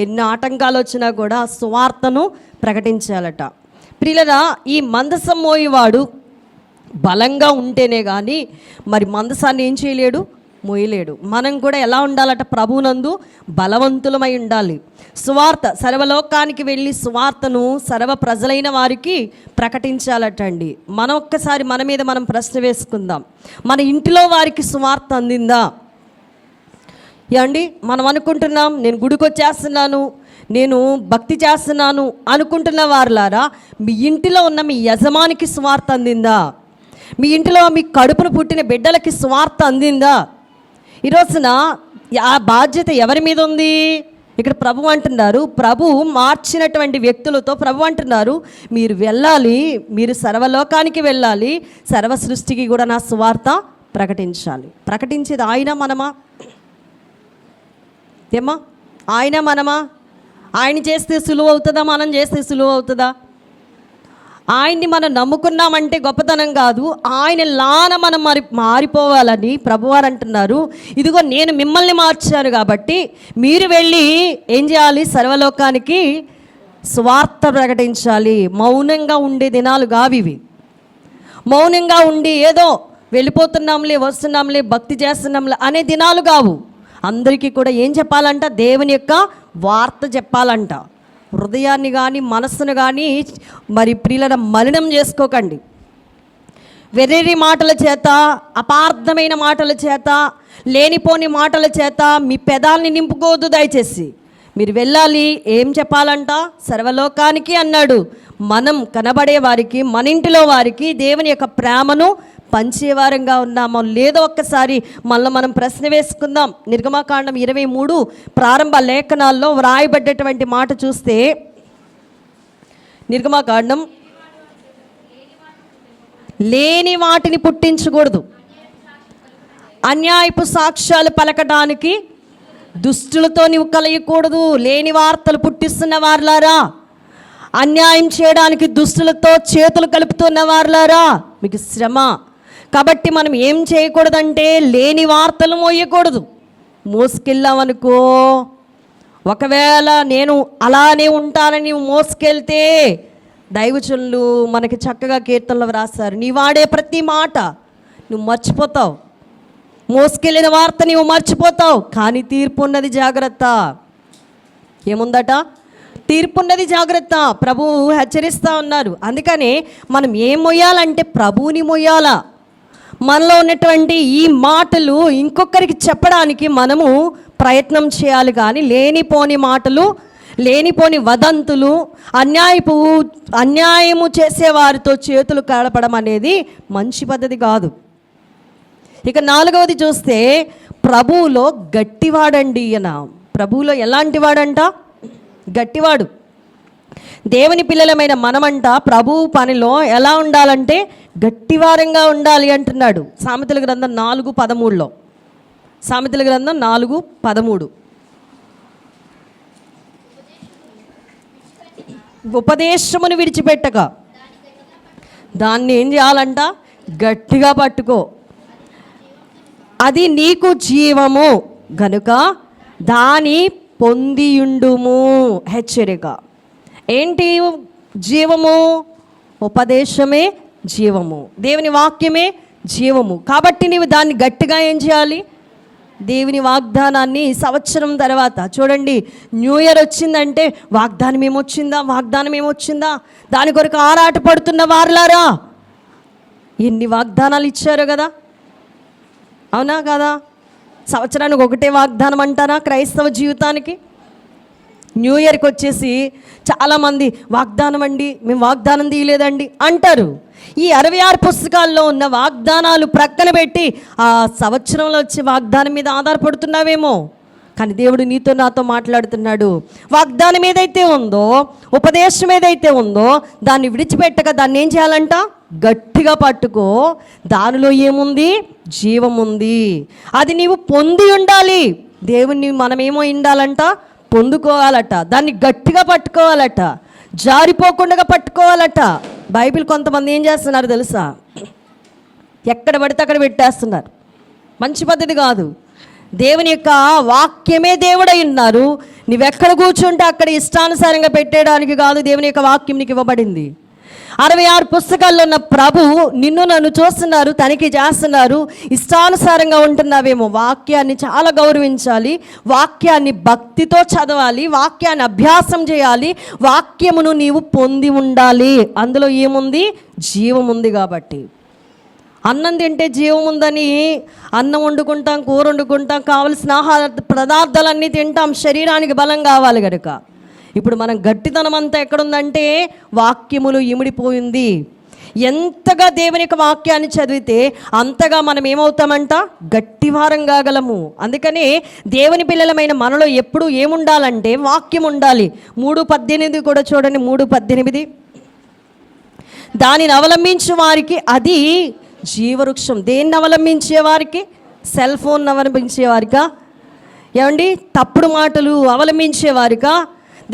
ఎన్ని ఆటంకాలు వచ్చినా కూడా సువార్తను ప్రకటించాలట. ప్రియులారా, ఈ మందసం మోయేవాడు బలంగా ఉంటేనే కానీ మరి మందసాన్ని ఏం చేయలేడు? మోయలేడు. మనం కూడా ఎలా ఉండాలట? ప్రభువునందు బలవంతులమై ఉండాలి. సువార్త సర్వలోకానికి వెళ్ళి సువార్తను సర్వ ప్రజలైన వారికి ప్రకటించాలటండి. మనం ఒక్కసారి మన మీద మనం ప్రశ్న వేసుకుందాం. మన ఇంటిలో వారికి సువార్త అందిందా? ఏమండి, మనం అనుకుంటున్నాం నేను గుడికి వచ్చేస్తున్నాను, నేను భక్తి చేస్తున్నాను అనుకుంటున్న వారులారా, మీ ఇంటిలో ఉన్న మీ యజమానికి సువార్త అందిందా? మీ ఇంటిలో మీ కడుపును పుట్టిన బిడ్డలకి సువార్త అందిందా? ఈరోజున ఆ బాధ్యత ఎవరి మీద ఉంది? ఇక్కడ ప్రభు అంటున్నారు, ప్రభు మార్చినటువంటి వ్యక్తులతో ప్రభు అంటున్నారు, మీరు వెళ్ళాలి, మీరు సర్వలోకానికి వెళ్ళాలి, సర్వ సృష్టికి కూడా నా సువార్త ప్రకటించాలి. ప్రకటించేది ఆయన మనమా? ఏమా ఆయన మనమా? ఆయన చేస్తే సులువు అవుతుందా? మనం చేస్తే సులువు అవుతుందా? ఆయన్ని మనం నమ్ముకున్నామంటే గొప్పతనం కాదు, ఆయన లాన మనం మారిపోవాలని ప్రభువారు అంటున్నారు. ఇదిగో నేను మిమ్మల్ని మార్చాను కాబట్టి మీరు వెళ్ళి ఏం చేయాలి? సర్వలోకానికి స్వార్థ ప్రకటించాలి. మౌనంగా ఉండే దినాలు కావివి. మౌనంగా ఉండి ఏదో వెళ్ళిపోతున్నాంలే, వస్తున్నాంలే, భక్తి చేస్తున్నాంలే అనే దినాలు కావు. అందరికీ కూడా ఏం చెప్పాలంట? దేవుని యొక్క వార్త చెప్పాలంట. హృదయాన్ని కానీ మనస్సును కానీ మరి ప్రియులను మలినం చేసుకోకండి. వెర్రి మాటల చేత, అపార్థమైన మాటల చేత, లేనిపోని మాటల చేత మీ పెదాల్ని నింపుకోవద్దు. దయచేసి మీరు వెళ్ళాలి. ఏం చెప్పాలంట? సర్వలోకానికి అన్నాడు. మనం కనబడే వారికి, మన ఇంటిలో వారికి దేవుని యొక్క ప్రేమను పంచేవారంగా ఉన్నామో లేదో ఒక్కసారి మళ్ళీ మనం ప్రశ్న వేసుకుందాం. నిర్గమకాండం 23 ప్రారంభ లేఖనాల్లో వ్రాయబడ్డటువంటి మాట చూస్తే, నిర్గమకాండం లేని వాటిని పుట్టించకూడదు, అన్యాయపు సాక్ష్యాలు పలకడానికి దుష్టులతో నీవు కలయకూడదు. లేని వార్తలు పుట్టిస్తున్న వారులారా, అన్యాయం చేయడానికి దుష్టులతో చేతులు కలుపుతున్న వారులారా, మీకు శ్రమ. కాబట్టి మనం ఏం చేయకూడదంటే లేని వార్తలు మోయకూడదు. మోసుకెళ్ళామనుకో, ఒకవేళ నేను అలానే ఉంటానని మోసుకెళ్తే, దైవజనులు మనకి చక్కగా కీర్తనలు వ్రాస్తారు, నీ వాడే ప్రతి మాట నువ్వు మర్చిపోతావు. మోసుకెళ్ళిన వార్త నువ్వు మర్చిపోతావు. కానీ తీర్పు ఉన్నది, జాగ్రత్త. ఏముందట? తీర్పున్నది, జాగ్రత్త. ప్రభువు హెచ్చరిస్తూ ఉన్నారు. అందుకనే మనం ఏం మొయ్యాలంటే ప్రభువుని మొయ్యాలా. మనలో ఉన్నటువంటి ఈ మాటలు ఇంకొకరికి చెప్పడానికి మనము ప్రయత్నం చేయాలి. కానీ లేనిపోని మాటలు, లేనిపోని వదంతులు, అన్యాయము చేసేవారితో చేతులు కలపడం అనేది మంచి పద్ధతి కాదు. ఇక 4వది చూస్తే, ప్రభువులో గట్టివాడండి. ఈయన ప్రభువులో ఎలాంటి వాడంట? గట్టివాడు. దేవుని పిల్లలమైన మనమంట ప్రభువు పనిలో ఎలా ఉండాలంటే గట్టివారంగా ఉండాలి అంటున్నాడు. సామెతల గ్రంథం 4:13. సామెతల గ్రంథం 4:13. ఉపదేశమును విడిచిపెట్టక దాన్ని ఏం చేయాలంట? గట్టిగా పట్టుకో. అది నీకు జీవము గనుక దాని పొందియుండుము. హెచ్చరిక. ఏంటి జీవము? ఉపదేశమే జీవము, దేవుని వాక్యమే జీవము. కాబట్టి నీవు దాన్ని గట్టిగా ఏం చేయాలి? దేవుని వాగ్దానాన్ని సంవత్సరం తర్వాత చూడండి, న్యూ ఇయర్ వచ్చిందంటే వాగ్దానం ఏమొచ్చిందా, వాగ్దానం ఏమొచ్చిందా, దాని కొరకు ఆరాట పడుతున్న వారులారా, ఎన్ని వాగ్దానాలు ఇచ్చారు కదా, అవునా కదా? సంవత్సరానికి ఒకటే వాగ్దానం అంటారా క్రైస్తవ జీవితానికి? న్యూ ఇయర్కి వచ్చేసి చాలామంది వాగ్దానం అండి, మేము వాగ్దానం తీయలేదండి అంటారు. ఈ 66 పుస్తకాల్లో ఉన్న వాగ్దానాలు ప్రక్కన పెట్టి ఆ సంవత్సరంలో వచ్చే వాగ్దానం మీద ఆధారపడుతున్నావేమో. కానీ దేవుడు నీతో నాతో మాట్లాడుతున్నాడు. వాగ్దానం ఏదైతే ఉందో, ఉపదేశం ఏదైతే ఉందో, దాన్ని విడిచిపెట్టక దాన్ని ఏం చేయాలంట? గట్టిగా పట్టుకో. దానిలో ఏముంది? జీవం ఉంది. అది నీవు పొంది ఉండాలి. దేవుణ్ణి మనమేమో ఉండాలంట? పొందుకోవాలట, దాన్ని గట్టిగా పట్టుకోవాలట, జారిపోకుండా పట్టుకోవాలట. బైబిల్ కొంతమంది ఏం చేస్తున్నారు తెలుసా? ఎక్కడ పడితే అక్కడ పెట్టేస్తున్నారు. మంచి పద్ధతి కాదు. దేవుని యొక్క వాక్యమే దేవుడై ఉన్నారు. నువ్వెక్కడ కూర్చుంటే అక్కడ ఇష్టానుసారంగా పెట్టేయడానికి కాదు దేవుని యొక్క వాక్యం నీకు ఇవ్వబడింది. 66 పుస్తకాల్లో ఉన్న ప్రభు నిన్ను నన్ను చూస్తున్నారు, తనిఖీ చేస్తున్నారు. ఇష్టానుసారంగా ఉంటున్నావేమో. వాక్యాన్ని చాలా గౌరవించాలి, వాక్యాన్ని భక్తితో చదవాలి, వాక్యాన్ని అభ్యాసం చేయాలి, వాక్యమును నీవు పొంది ఉండాలి. అందులో ఏముంది? జీవం ఉంది. కాబట్టి అన్నం తింటే జీవం ఉందని అన్నం వండుకుంటాం, కూర వండుకుంటాం, కావలసిన ఆహార పదార్థాలన్నీ తింటాం, శరీరానికి బలం కావాలి కనుక. ఇప్పుడు మనం గట్టితనం అంతా ఎక్కడుందంటే వాక్యములు ఇమిడిపోయింది. ఎంతగా దేవుని యొక్క వాక్యాన్ని చదివితే అంతగా మనం ఏమవుతామంట? గట్టివారం కాగలము. అందుకని దేవుని పిల్లలమైన మనలో ఎప్పుడు ఏముండాలంటే వాక్యం ఉండాలి. 3:18 కూడా చూడండి. 3:18 దానిని అవలంబించే వారికి అది జీవవృక్షం. దేన్ని అవలంబించే వారికి? సెల్ ఫోన్ అవలంబించే వారికా? ఏమండి, తప్పుడు మాటలు అవలంబించే వారికా?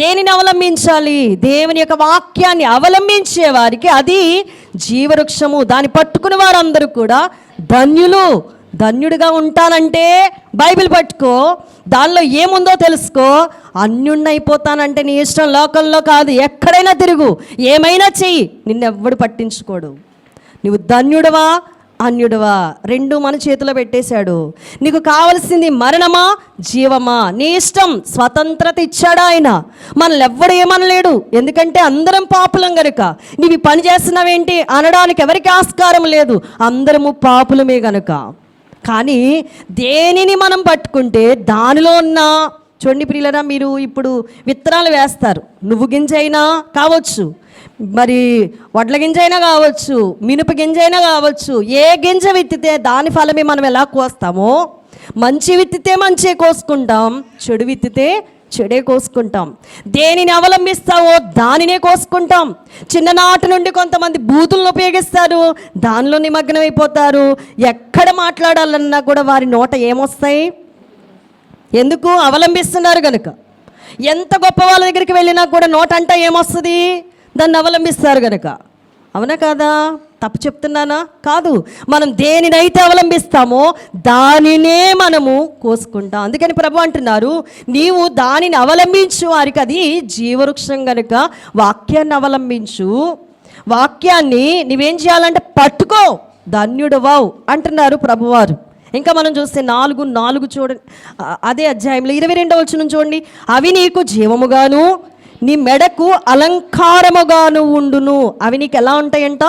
దేనిని అవలంబించాలి? దేవుని యొక్క వాక్యాన్ని అవలంబించే వారికి అది జీవవృక్షము. దాన్ని పట్టుకుని వారందరూ కూడా ధన్యులు. ధన్యుడిగా ఉంటానంటే బైబిల్ పట్టుకో, దానిలో ఏముందో తెలుసుకో. అన్యుణ్ణైపోతానంటే నీ ఇష్టం. లోకంలో కాదు, ఎక్కడైనా తిరుగు, ఏమైనా చెయ్యి, నిన్నెవ్వడు పట్టించుకోడు. నువ్వు ధన్యుడవా అన్యుడవా రెండు మన చేతిలో పెట్టేశాడు. నీకు కావలసింది మరణమా జీవమా? నీ ఇష్టం. స్వతంత్రత ఇచ్చాడు ఆయన. మనల్ని ఎవ్వడు ఏమనలేడు, ఎందుకంటే అందరం పాపులం గనుక. నీవి పని చేస్తున్నావేంటి అనడానికి ఎవరికి ఆస్కారం లేదు, అందరము పాపులమే గనుక. కానీ దేనిని మనం పట్టుకుంటే దానిలో ఉన్న, చూడండి ప్రియులరా, మీరు ఇప్పుడు విత్తనాలు వేస్తారు. నువ్వు గింజ అయినా కావచ్చు, మరి వడ్ల గింజ అయినా కావచ్చు, మినుప గింజ అయినా కావచ్చు. ఏ గింజ విత్తితే దాని ఫలమే మనం ఎలా కోస్తామో, మంచి విత్తితే మంచిగా కోసుకుంటాం, చెడు విత్తితే చెడే కోసుకుంటాం. దేనిని అవలంబిస్తావో దానినే కోసుకుంటాం. చిన్ననాటి నుండి కొంతమంది బూతులను ఉపయోగిస్తారు, దానిలో నిమగ్నం అయిపోతారు. ఎక్కడ మాట్లాడాలన్నా కూడా వారి నోట ఏమొస్తాయి? ఎందుకు? అవలంబిస్తున్నారు కనుక. ఎంత గొప్ప వాళ్ళ దగ్గరికి వెళ్ళినా కూడా నోట అంట ఏమొస్తుంది? దాన్ని అవలంబిస్తారు కనుక. అవునా కాదా? తప్పు చెప్తున్నానా? కాదు. మనం దేనినైతే అవలంబిస్తామో దానినే మనము కోసుకుంటాం. అందుకని ప్రభు అంటున్నారు, నీవు దానిని అవలంబించు వారికి అది జీవవృక్షం కనుక వాక్యాన్ని అవలంబించు. వాక్యాన్ని నువ్వేం చేయాలంటే పట్టుకో, ధన్యుడవావు అంటున్నారు ప్రభువారు. ఇంకా మనం చూస్తే 4:4 చూడండి, అదే అధ్యాయంలో 22వ వచనం చూడండి. అవి నీకు జీవముగాను నీ మెడకు అలంకారముగాను ఉండును. అవి నీకు ఎలా ఉంటాయంట?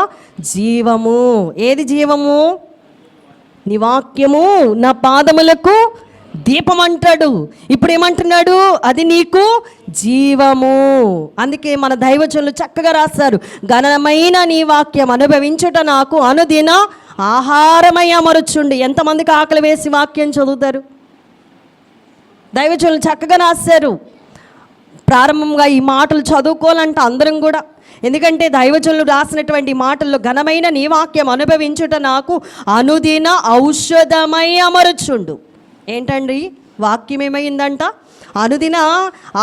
జీవము. ఏది జీవము? నీ వాక్యము నా పాదములకు దీపం అంటాడు. ఇప్పుడు ఏమంటున్నాడు? అది నీకు జీవము. అందుకే మన దైవజనులు చక్కగా రాస్తారు, ఘనమైన నీ వాక్యం అనుభవించుట నాకు అనుదిన ఆహారమై అమరుచుండి. ఎంతమందికి ఆకలి వేసి వాక్యం చదువుతారు? దైవజనులు చక్కగా రాశారు. ప్రారంభంగా ఈ మాటలు చదువుకోవాలంట అందరం కూడా. ఎందుకంటే దైవజనులు రాసినటువంటి మాటల్లో ఘనమైన నీ వాక్యం అనుభవించుట నాకు అనుదిన ఔషధమై అమరుచుండు. ఏంటండి వాక్యం ఏమైందంట? అనుదిన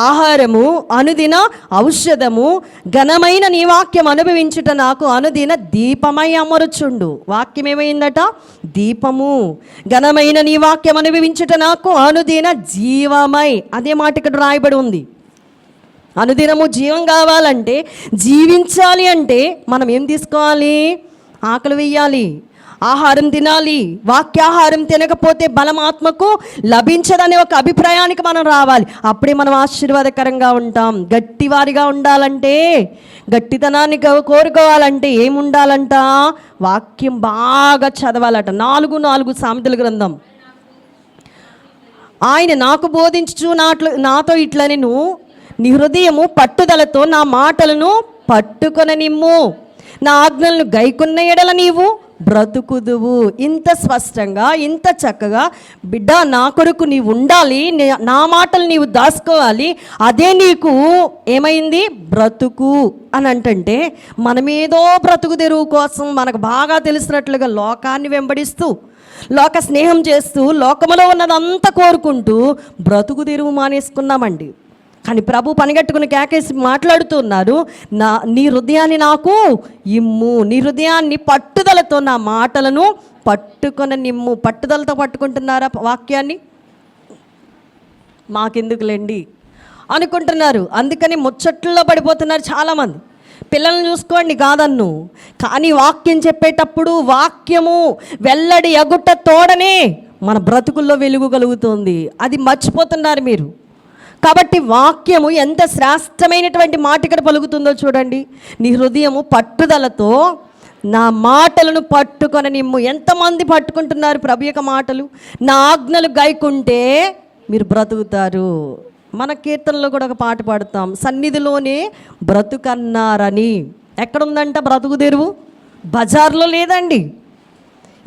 ఆహారము, అనుదిన ఔషధము. ఘనమైన నీ వాక్యం అనుభవించుట నాకు అనుదిన దీపమై అమరుచుండు. వాక్యం ఏమైందట? దీపము. ఘనమైన నీ వాక్యం అనుభవించుట నాకు అనుదిన జీవమై. అదే మాట ఇక్కడ రాయబడి ఉంది. అనుదినము జీవం కావాలంటే, జీవించాలి అంటే మనం ఏం తీసుకోవాలి? ఆకలి వేయాలి, ఆహారం తినాలి. వాక్యాహారం తినకపోతే బలమాత్మకు లభించదనే ఒక అభిప్రాయానికి మనం రావాలి. అప్పుడే మనం ఆశీర్వాదకరంగా ఉంటాం. గట్టివారిగా ఉండాలంటే, గట్టితనాన్ని కోరుకోవాలంటే ఏముండాలంట? వాక్యం బాగా చదవాలట. 4:4 సామెతల గ్రంథం. ఆయన నాకు బోధించు నాతో ఇట్లని, నువ్వు నీ హృదయము పట్టుదలతో నా మాటలను పట్టుకొననిమ్ము, నా ఆజ్ఞలను గైకొన్న ఎడల నీవు బ్రతుకుదువు. ఇంత స్పష్టంగా, ఇంత చక్కగా బిడ్డ నా కొరకు నీవు ఉండాలి, నా మాటలు నీవు దాచుకోవాలి. అదే నీకు ఏమైంది? బ్రతుకు అని అంటే, మనమేదో బ్రతుకు తెరువు కోసం మనకు బాగా తెలిసినట్లుగా లోకాన్ని వెంబడిస్తూ, లోక స్నేహం చేస్తూ, లోకములో ఉన్నదంతా కోరుకుంటూ బ్రతుకు తెరువు మానేసుకున్నామండి. కానీ ప్రభు పనిగట్టుకుని కేకేసి మాట్లాడుతున్నారు, నీ హృదయాన్ని నాకు ఇమ్ము, నీ హృదయాన్ని పట్టుదలతో నా మాటలను పట్టుకొని నిమ్ము. పట్టుదలతో పట్టుకుంటున్నారా వాక్యాన్ని? మాకెందుకులేండి అనుకుంటున్నారు. అందుకని ముచ్చట్లో పడిపోతున్నారు చాలామంది. పిల్లల్ని చూసుకోండి కాదన్ను, కానీ వాక్యం చెప్పేటప్పుడు వాక్యము వెల్లడి ఎగుట తోడనే మన బ్రతుకుల్లో వెలుగు కలుగుతుంది. అది మర్చిపోతున్నారు మీరు. కాబట్టి వాక్యము ఎంత శ్రేష్టమైనటువంటి మాట ఇక్కడ పలుకుతుందో చూడండి. నీ హృదయము పట్టుదలతో నా మాటలను పట్టుకొని నిమ్ము. ఎంతమంది పట్టుకుంటున్నారు ప్రభు యొక్క మాటలు? నా ఆజ్ఞలు గైకుంటే మీరు బ్రతుకుతారు. మన కీర్తనలో కూడా ఒక పాట పాడుతాం, సన్నిధిలోనే బ్రతుకన్నారని. ఎక్కడుందంట బ్రతుకు తెరువు? బజార్లో లేదండి.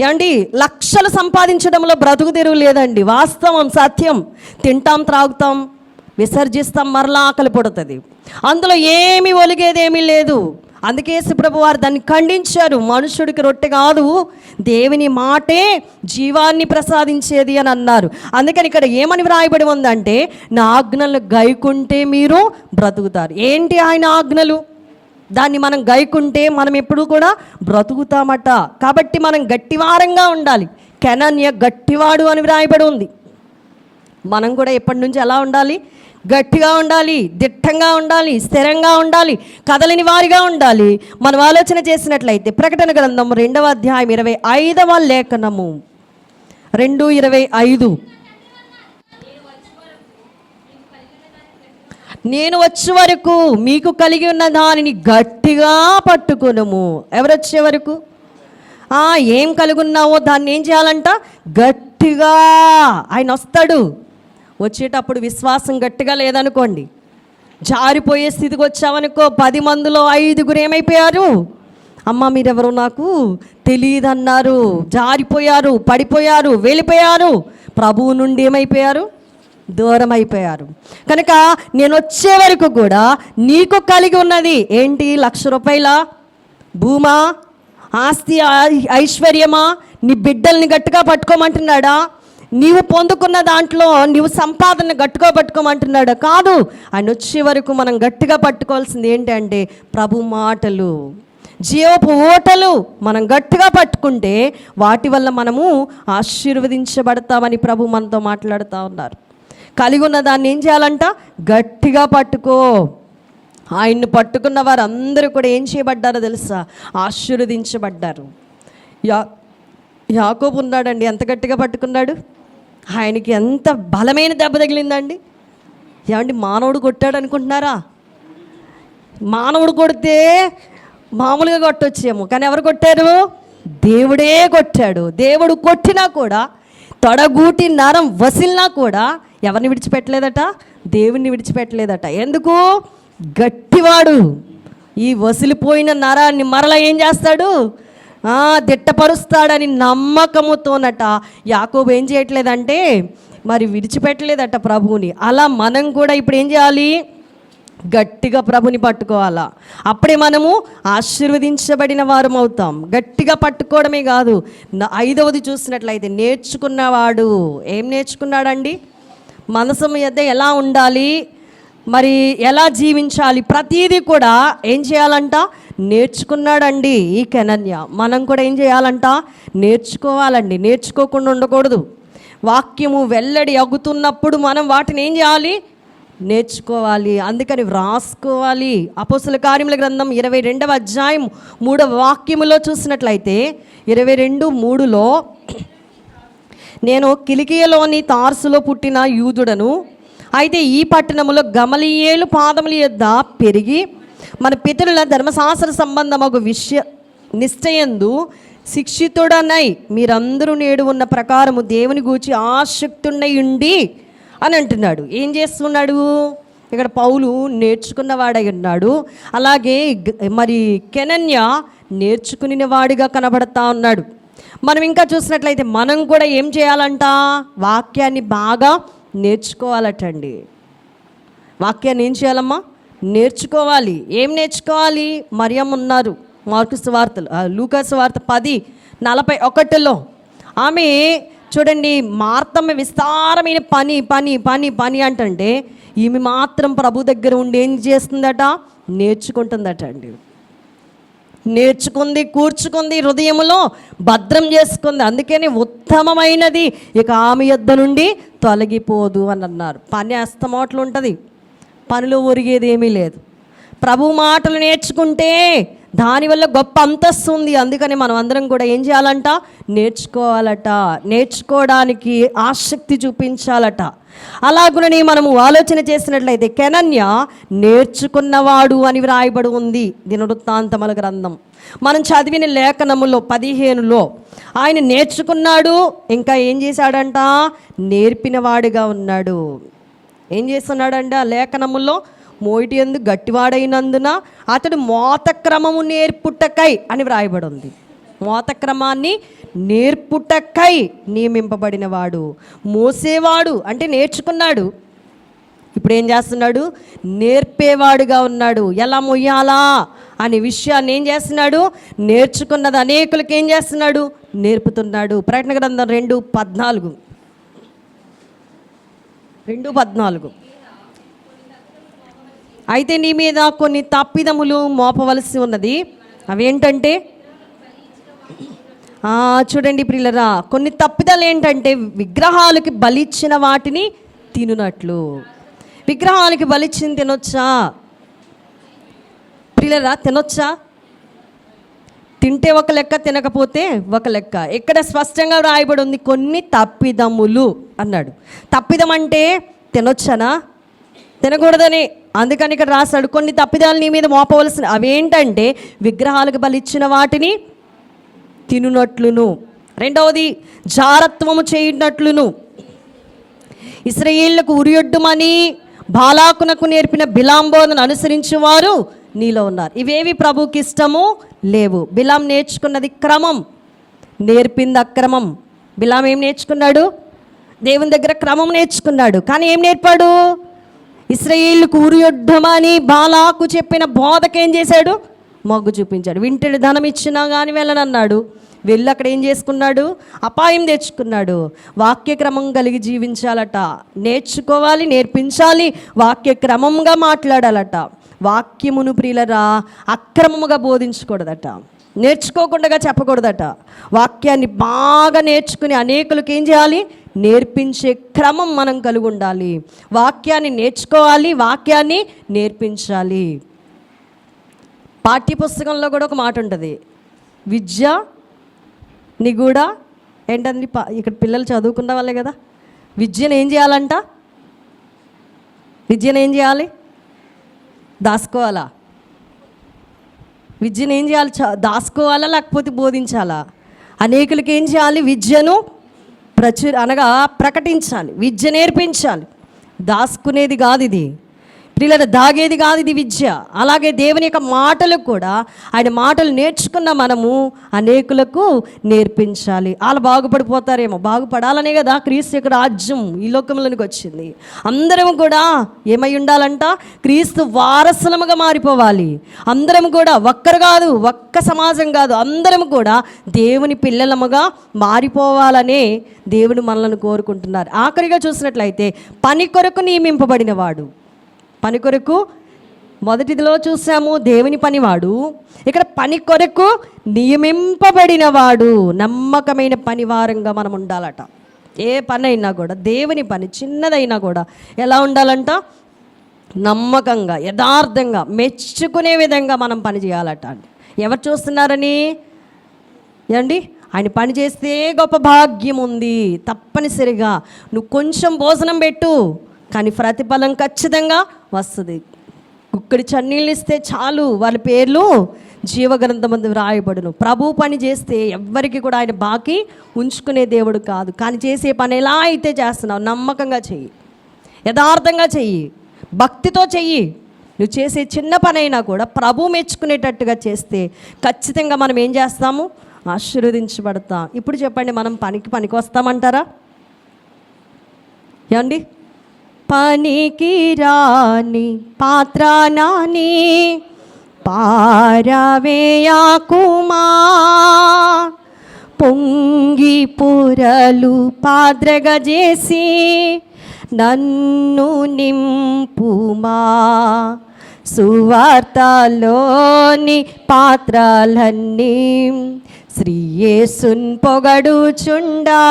ఏమండి, లక్షలు సంపాదించడంలో బ్రతుకు తెరువు లేదండి. వాస్తవం, సత్యం. తింటాం, త్రాగుతాం, విసర్జిస్తాం, మరలా ఆకలి పడుతుంది. అందులో ఏమీ ఒలిగేదేమీ లేదు. అందుకే యేసుప్రభు వారు దాన్ని ఖండించారు. మనుషుడికి రొట్టె కాదు, దేవుని మాటే జీవాన్ని ప్రసాదించేది అని అన్నారు. అందుకని ఇక్కడ ఏమని వ్రాయబడి ఉందంటే, నా ఆజ్ఞలు గైకుంటే మీరు బ్రతుకుతారు. ఏంటి ఆయన ఆజ్ఞలు? దాన్ని మనం గైకుంటే మనం ఎప్పుడు కూడా బ్రతుకుతామట. కాబట్టి మనం గట్టివారంగా ఉండాలి. కెనన్య గట్టివాడు అని వ్రాయబడి ఉంది. మనం కూడా ఎప్పటి నుంచి ఎలా ఉండాలి? గట్టిగా ఉండాలి, దిట్టంగా ఉండాలి, స్థిరంగా ఉండాలి, కదలని వారిగా ఉండాలి. మనం ఆలోచన చేసినట్లయితే ప్రకటన గ్రంథం 2వ అధ్యాయం 25వ లేఖనము 2:25, నేను వచ్చే వరకు మీకు కలిగి ఉన్న దానిని గట్టిగా పట్టుకొనుము. ఎవరు వచ్చే వరకు? ఏం కలిగి ఉన్నావో దాన్ని ఏం చేయాలంట? గట్టిగా. ఆయన వస్తాడు. వచ్చేటప్పుడు విశ్వాసం గట్టిగా లేదనుకోండి, జారిపోయే స్థితికి వచ్చామనుకో, 10 మందిలో 5గురు ఏమైపోయారు? అమ్మ మీరెవరు నాకు తెలియదన్నారు, జారిపోయారు, పడిపోయారు, వెళ్ళిపోయారు, ప్రభువు నుండి ఏమైపోయారు? దూరం అయిపోయారు. కనుక నేను వచ్చే వరకు కూడా నీకు కలిగి ఉన్నది ఏంటి? 1,00,000 రూపాయల భూమా, ఆస్తి, ఐశ్వర్యమా? నీ బిడ్డల్ని గట్టిగా పట్టుకోమంటున్నాడా? నీవు పొందుకున్న దాంట్లో నీవు సంపాదన గట్టిగా పట్టుకోమంటున్నాడా? కాదు. ఆయన వచ్చే వరకు మనం గట్టిగా పట్టుకోవాల్సింది ఏంటంటే ప్రభు మాటలు, జీవపు ఓటలు మనం గట్టిగా పట్టుకుంటే వాటి వల్ల మనము ఆశీర్వదించబడతామని ప్రభు మనతో మాట్లాడుతూ ఉన్నారు. కలిగి ఉన్న దాన్ని ఏం చేయాలంట? గట్టిగా పట్టుకో. ఆయన్ని పట్టుకున్న వారు అందరూ కూడా ఏం చేయబడ్డారో తెలుసా? ఆశీర్వదించబడ్డారు. యాకోబు ఉన్నాడండి, ఎంత గట్టిగా పట్టుకున్నాడు. ఆయనకి ఎంత బలమైన దెబ్బ తగిలిందండి. ఏమండి, మానవుడు కొట్టాడు అనుకుంటున్నారా? మానవుడు కొడితే మామూలుగా కొట్టొచ్చేమో, కానీ ఎవరు కొట్టారు? దేవుడే కొట్టాడు. దేవుడు కొట్టినా కూడా, తొడగూటి నరం వసిలినా కూడా ఎవరిని విడిచిపెట్టలేదట? దేవుణ్ణి విడిచిపెట్టలేదట. ఎందుకు? గట్టివాడు. ఈ వసిలిపోయిన నరాన్ని మరలా ఏం చేస్తాడు? దిట్టపరుస్తాడని నమ్మకముతోనట యాకోబు ఏం చేయట్లేదంటే మరి విడిచిపెట్టలేదట ప్రభువుని. అలా మనం కూడా ఇప్పుడు ఏం చేయాలి? గట్టిగా ప్రభుని పట్టుకోవాలా. అప్పుడే మనము ఆశీర్వదించబడిన వారం అవుతాం. గట్టిగా పట్టుకోవడమే కాదు, 5వది చూసినట్లయితే నేర్చుకున్నవాడు. ఏం నేర్చుకున్నాడండి? మనసు మీద ఎలా ఉండాలి, మరి ఎలా జీవించాలి, ప్రతీది కూడా ఏం చేయాలంట? నేర్చుకున్నాడండి ఈ కెనన్య. మనం కూడా ఏం చేయాలంట? నేర్చుకోవాలండి. నేర్చుకోకుండా ఉండకూడదు. వాక్యము వెల్లడి అగుతున్నప్పుడు మనం వాటిని ఏం చేయాలి? నేర్చుకోవాలి. అందుకని వ్రాసుకోవాలి. అపోస్తల కార్యముల గ్రంథం 22వ అధ్యాయం 3వ వాక్యములో చూసినట్లయితే 22:3లో, నేను కిలికియలోని తార్సులో పుట్టిన యూదుడను, అయితే ఈ పట్టణములో గమలీయేలు పాదముల యొద్ద పెరిగి మన పితరుల ధర్మశాస్త్ర సంబంధమగు నిశ్చయందు శిక్షితుడనై మీరందరూ నేడు ఉన్న ప్రకారము దేవుని గూర్చి ఆసక్తుడై ఉండి అని అంటున్నాడు. ఏం చేస్తున్నాడు ఇక్కడ? పౌలు నేర్చుకున్నవాడై ఉన్నాడు. అలాగే మరి కెనన్య నేర్చుకుని వాడిగా కనబడతా ఉన్నాడు. మనం ఇంకా చూసినట్లయితే మనం కూడా ఏం చేయాలంట? వాక్యాన్ని బాగా నేర్చుకోవాలటండి. వాక్యాన్ని ఏం చేయాలమ్మా? నేర్చుకోవాలి. ఏం నేర్చుకోవాలి? మరియమ్మ ఉన్నారు, లూకా సువార్త 10:41లో. ఆమె చూడండి, మార్తమ్మ విస్తారమైన పని పని పని పని అంటే ఈమె మాత్రం ప్రభు దగ్గర ఉండి ఏం చేస్తుందట? నేర్చుకుంటుందట అండి. నేర్చుకుంది, కూర్చుకుంది, హృదయంలో భద్రం చేసుకుంది. అందుకని ఉత్తమమైనది ఇక ఆమె యొద్ద నుండి తొలగిపోదు అని అన్నారు. పని అస్తమాట్లు ఉంటుంది, పనిలో ఒరిగేది ఏమీ లేదు. ప్రభు మాటలు నేర్చుకుంటే దానివల్ల గొప్ప అంతస్తు ఉంది. అందుకని మనం అందరం కూడా ఏం చేయాలంట? నేర్చుకోవాలట. నేర్చుకోవడానికి ఆసక్తి చూపించాలట. అలాగునని మనము ఆలోచన చేసినట్లయితే కెనన్య నేర్చుకున్నవాడు అని వ్రాయబడి ఉంది దినవృత్తాంతముల గ్రంథం. మనం చదివిన లేఖనములో 15లో ఆయన నేర్చుకున్నాడు, ఇంకా ఏం చేశాడంట? నేర్పినవాడిగా ఉన్నాడు. ఏం చేస్తున్నాడంట? లేఖనములో మోయిటి యందు గట్టివాడైనందున అతడు మోతక్రమము నేర్పుటకై అని వ్రాయబడి ఉంది. మోతక్రమాన్ని నేర్పుటకై నియమింపబడినవాడు, మోసేవాడు అంటే నేర్చుకున్నాడు. ఇప్పుడు ఏం చేస్తున్నాడు? నేర్పేవాడుగా ఉన్నాడు. ఎలా మొయ్యాలా అనే విషయాన్ని ఏం చేస్తున్నాడు? నేర్చుకున్నది అనేకులకు ఏం చేస్తున్నాడు? నేర్పుతున్నాడు. ప్రకటన గ్రంథం 2:14 అయితే నీ మీద కొన్ని తప్పిదములు మోపవలసి ఉన్నది. అవేంటంటే చూడండి ప్రియులరా, కొన్ని తప్పిదాలు ఏంటంటే విగ్రహాలకి బలిచ్చిన వాటిని తినునట్లు. విగ్రహాలకి బలిచ్చింది తినొచ్చా ప్రియులరా? తినొచ్చా? తింటే ఒక లెక్క, తినకపోతే ఒక లెక్క. ఇక్కడ స్పష్టంగా రాయబడి ఉంది కొన్ని తప్పిదములు అన్నాడు. తప్పిదం అంటే తినొచ్చనా? తినకూడదని. అందుకని ఇక్కడ రాస్తాడు కొన్ని తప్పిదాలు నీ మీద మోపవలసిన. అవేంటంటే విగ్రహాలకు బలిచ్చిన వాటిని తినునట్లును, రెండవది జారత్వము చేయునట్లును, ఇశ్రాయేలులకు ఉరియొడ్డుమని బాలాకునకు నేర్పిన బిలాం బోధను అనుసరించేవారు నీలో ఉన్నారు. ఇవేవి ప్రభుకి ఇష్టము లేవు. బిలాం నేర్చుకున్నది క్రమం, నేర్పింది అక్రమం. బిలాం ఏం నేర్చుకున్నాడు? దేవుని దగ్గర క్రమం నేర్చుకున్నాడు. కానీ ఏం నేర్పాడు? ఇశ్రాయేలుకు ఉరియొడ్డమని బాలాకు చెప్పిన బోధకేం చేశాడు? మొగ్గు చూపించాడు. వింటెడు ధనం ఇచ్చినా కానీ వెళ్ళనన్నాడు. వెళ్ళి అక్కడ ఏం చేసుకున్నాడు? అపాయం తెచ్చుకున్నాడు. వాక్యక్రమం కలిగి జీవించాలట, నేర్చుకోవాలి, నేర్పించాలి, వాక్యక్రమంగా మాట్లాడాలట. వాక్యమును ప్రియులరా అక్రమముగా బోధించకూడదట, నేర్చుకోకుండా చెప్పకూడదట. వాక్యాన్ని బాగా నేర్చుకుని అనేకులకు ఏం చేయాలి? నేర్పించే క్రమం మనం కలిగి ఉండాలి. వాక్యాన్ని నేర్చుకోవాలి, వాక్యాన్ని నేర్పించాలి. పాఠ్యపుస్తకంలో కూడా ఒక మాట ఉంటుంది, విద్య నిగూఢ ఏంటండి? ఇక్కడ పిల్లలు చదువుకున్న వాళ్ళే కదా. విద్యను ఏం చేయాలంట? విద్యను ఏం చేయాలి? దాచుకోవాలా? విద్యను ఏం చేయాలి? దాచుకోవాలా లేకపోతే బోధించాలా? అనేకులకి ఏం చేయాలి? విద్యను ప్రకటించాలి, విద్య నేర్పించాలి. దాచుకునేది కాదు ఇది ప్రియులారా, దాగేది కాదు ఇది విద్య. అలాగే దేవుని యొక్క మాటలు కూడా, ఆయన మాటలు నేర్చుకున్న మనము అనేకులకు నేర్పించాలి. వాళ్ళు బాగుపడిపోతారేమో, బాగుపడాలనే కదా క్రీస్తు యొక్క రాజ్యం ఈ లోకంలోనికి వచ్చింది. అందరం కూడా ఏమై ఉండాలంట? క్రీస్తు వారసులముగా మారిపోవాలి. అందరం కూడా ఒక్కరు కాదు, ఒక్క సమాజం కాదు, అందరం కూడా దేవుని పిల్లలముగా మారిపోవాలనే దేవుడు మనల్ని కోరుకుంటున్నారు. ఆఖరిగా చూసినట్లయితే పని కొరకు నియమింపబడిన వాడు. పని కొరకు మొదటిదిలో చూసాము దేవుని పనివాడు, ఇక్కడ పని కొరకు నియమింపబడినవాడు. నమ్మకమైన పనివారంగా మనం ఉండాలట. ఏ పని అయినా కూడా, దేవుని పని చిన్నదైనా కూడా ఎలా ఉండాలంట? నమ్మకంగా, యథార్థంగా, మెచ్చుకునే విధంగా మనం పని చేయాలట. ఎవరు చూస్తున్నారని ఏమండి? ఆయన పని చేస్తే గొప్ప భాగ్యం ఉంది. తప్పనిసరిగా నువ్వు కొంచెం భోజనం పెట్టు, కానీ ప్రతిఫలం ఖచ్చితంగా వస్తుంది. కుక్కడి చన్నీళ్ళు ఇస్తే చాలు, వాళ్ళ పేర్లు జీవగ్రంథమందు వ్రాయబడును. ప్రభు పని చేస్తే ఎవ్వరికి కూడా ఆయన బాకీ ఉంచుకునే దేవుడు కాదు. కానీ చేసే పని ఎలా అయితే చేస్తున్నావు, నమ్మకంగా చెయ్యి, యథార్థంగా చెయ్యి, భక్తితో చెయ్యి. నువ్వు చేసే చిన్న పని అయినా కూడా ప్రభు మెచ్చుకునేటట్టుగా చేస్తే ఖచ్చితంగా మనం ఏం చేస్తాము? ఆశీర్వదించబడతాం. ఇప్పుడు చెప్పండి, మనం పనికి వస్తామంటారా? ఏమండి? పనికి రాని పాత్ర నాని పారవేయాకుమా, పొంగి పొరలు పాద్రగా చేసి నన్ను నింపుమా. సువార్తలోని పాత్రలన్నీ శ్రీయేసున్ పొగడుచుండా,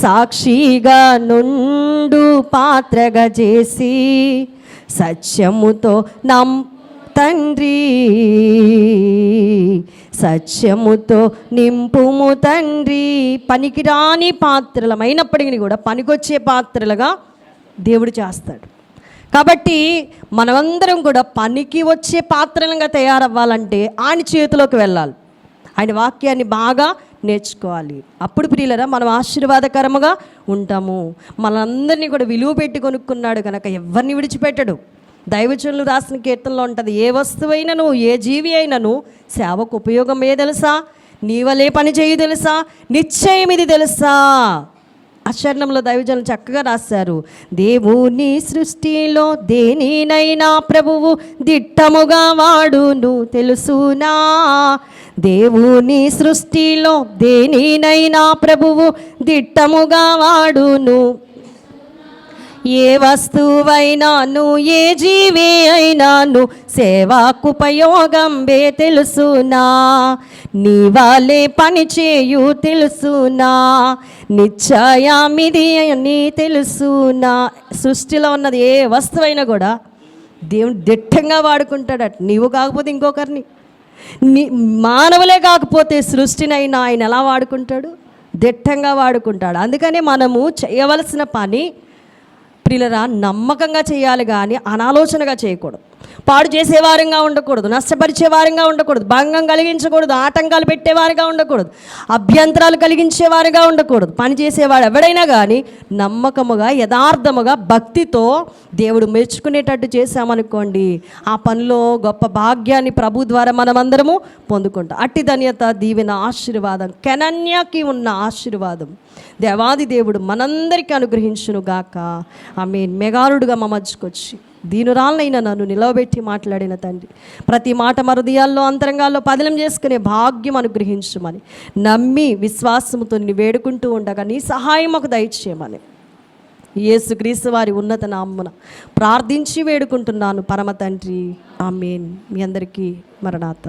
సాక్షిగా నుండు పాత్రగా చేసి సత్యముతో తండ్రి, సత్యముతో నింపుము తండ్రి. పనికిరాని పాత్రలమైనప్పటికీ కూడా పనికొచ్చే పాత్రలుగా దేవుడు చేస్తాడు. కాబట్టి మనమందరం కూడా పనికి వచ్చే పాత్రలుగా తయారవ్వాలంటే ఆయన చేతిలోకి వెళ్ళాలి, ఆయన వాక్యాన్ని బాగా నేర్చుకోవాలి. అప్పుడు ప్రియులరా మనం ఆశీర్వాదకరముగా ఉంటాము. మనందరినీ కూడా విలువ పెట్టి కొనుక్కున్నాడు కనుక ఎవరిని విడిచిపెట్టడు. దైవజనులు రాసిన కీర్తనలో ఉంటుంది, ఏ వస్తువైనను ఏ జీవి అయినను సేవకు ఉపయోగం ఏ తెలుసా, నీవలే పని చేయి తెలుసా, నిశ్చయం ఇది తెలుసా. ఆచరణంలో దైవజనులు చక్కగా రాశారు, దేవుని సృష్టిలో దేనినైనా ప్రభువు దిట్టముగా వాడును తెలుసునా. దేవుని సృష్టిలో దేనినైనా ప్రభువు దిట్టముగా వాడును. ఏ వస్తువైనాను ఏ జీవి అయినాను సేవాకుపయోగం తెలుసునా. నీ వాళ్ళే పని చేయు తెలుసునా, నిశ్చయమిది అని తెలుసునా. సృష్టిలో ఉన్నది ఏ వస్తువైనా కూడా దేవుడు దిట్టంగా వాడుకుంటాడట. నీవు కాకపోతే ఇంకొకరిని, మానవులే కాకపోతే సృష్టినైనా ఆయన ఎలా వాడుకుంటాడు, దిట్టంగా వాడుకుంటాడు. అందుకనే మనము చేయవలసిన పని ప్రియులరా నమ్మకంగా చేయాలి కానీ అనాలోచనగా చేయకూడదు. పాడు చేసేవారంగా ఉండకూడదు, నష్టపరిచేవారంగా ఉండకూడదు, భంగం కలిగించకూడదు, ఆటంకాలు పెట్టేవారుగా ఉండకూడదు, అభ్యంతరాలు కలిగించేవారుగా ఉండకూడదు. పని చేసేవాడు ఎవడైనా కానీ నమ్మకముగా యథార్థముగా భక్తితో దేవుడు మెచ్చుకునేటట్టు చేశామనుకోండి, ఆ పనిలో గొప్ప భాగ్యాన్ని ప్రభు ద్వారా మనమందరము పొందుకుంటాం. అట్టి ధన్యత, దీవెన, ఆశీర్వాదం కెనన్యకి ఉన్న ఆశీర్వాదం దేవాది దేవుడు మనందరికీ అనుగ్రహించును గాక. ఆమేన్. మెగారుడుగా మా మధ్యకొచ్చి దీనురాలనైనా నన్ను నిలవబెట్టి మాట్లాడిన తండ్రి, ప్రతి మాట హృదయాల్లో అంతరంగాల్లో పదిలం చేసుకునే భాగ్యం అనుగ్రహించమని నమ్మి విశ్వాసముతో నీ వేడుకుంటూ ఉండగా నీ సహాయం మాకు దయచేయమని యేసుక్రీస్తు వారి ఉన్నత నామమున ప్రార్థించి వేడుకుంటున్నాను పరమ తండ్రి. ఆమేన్. మీ అందరికీ మరణాత.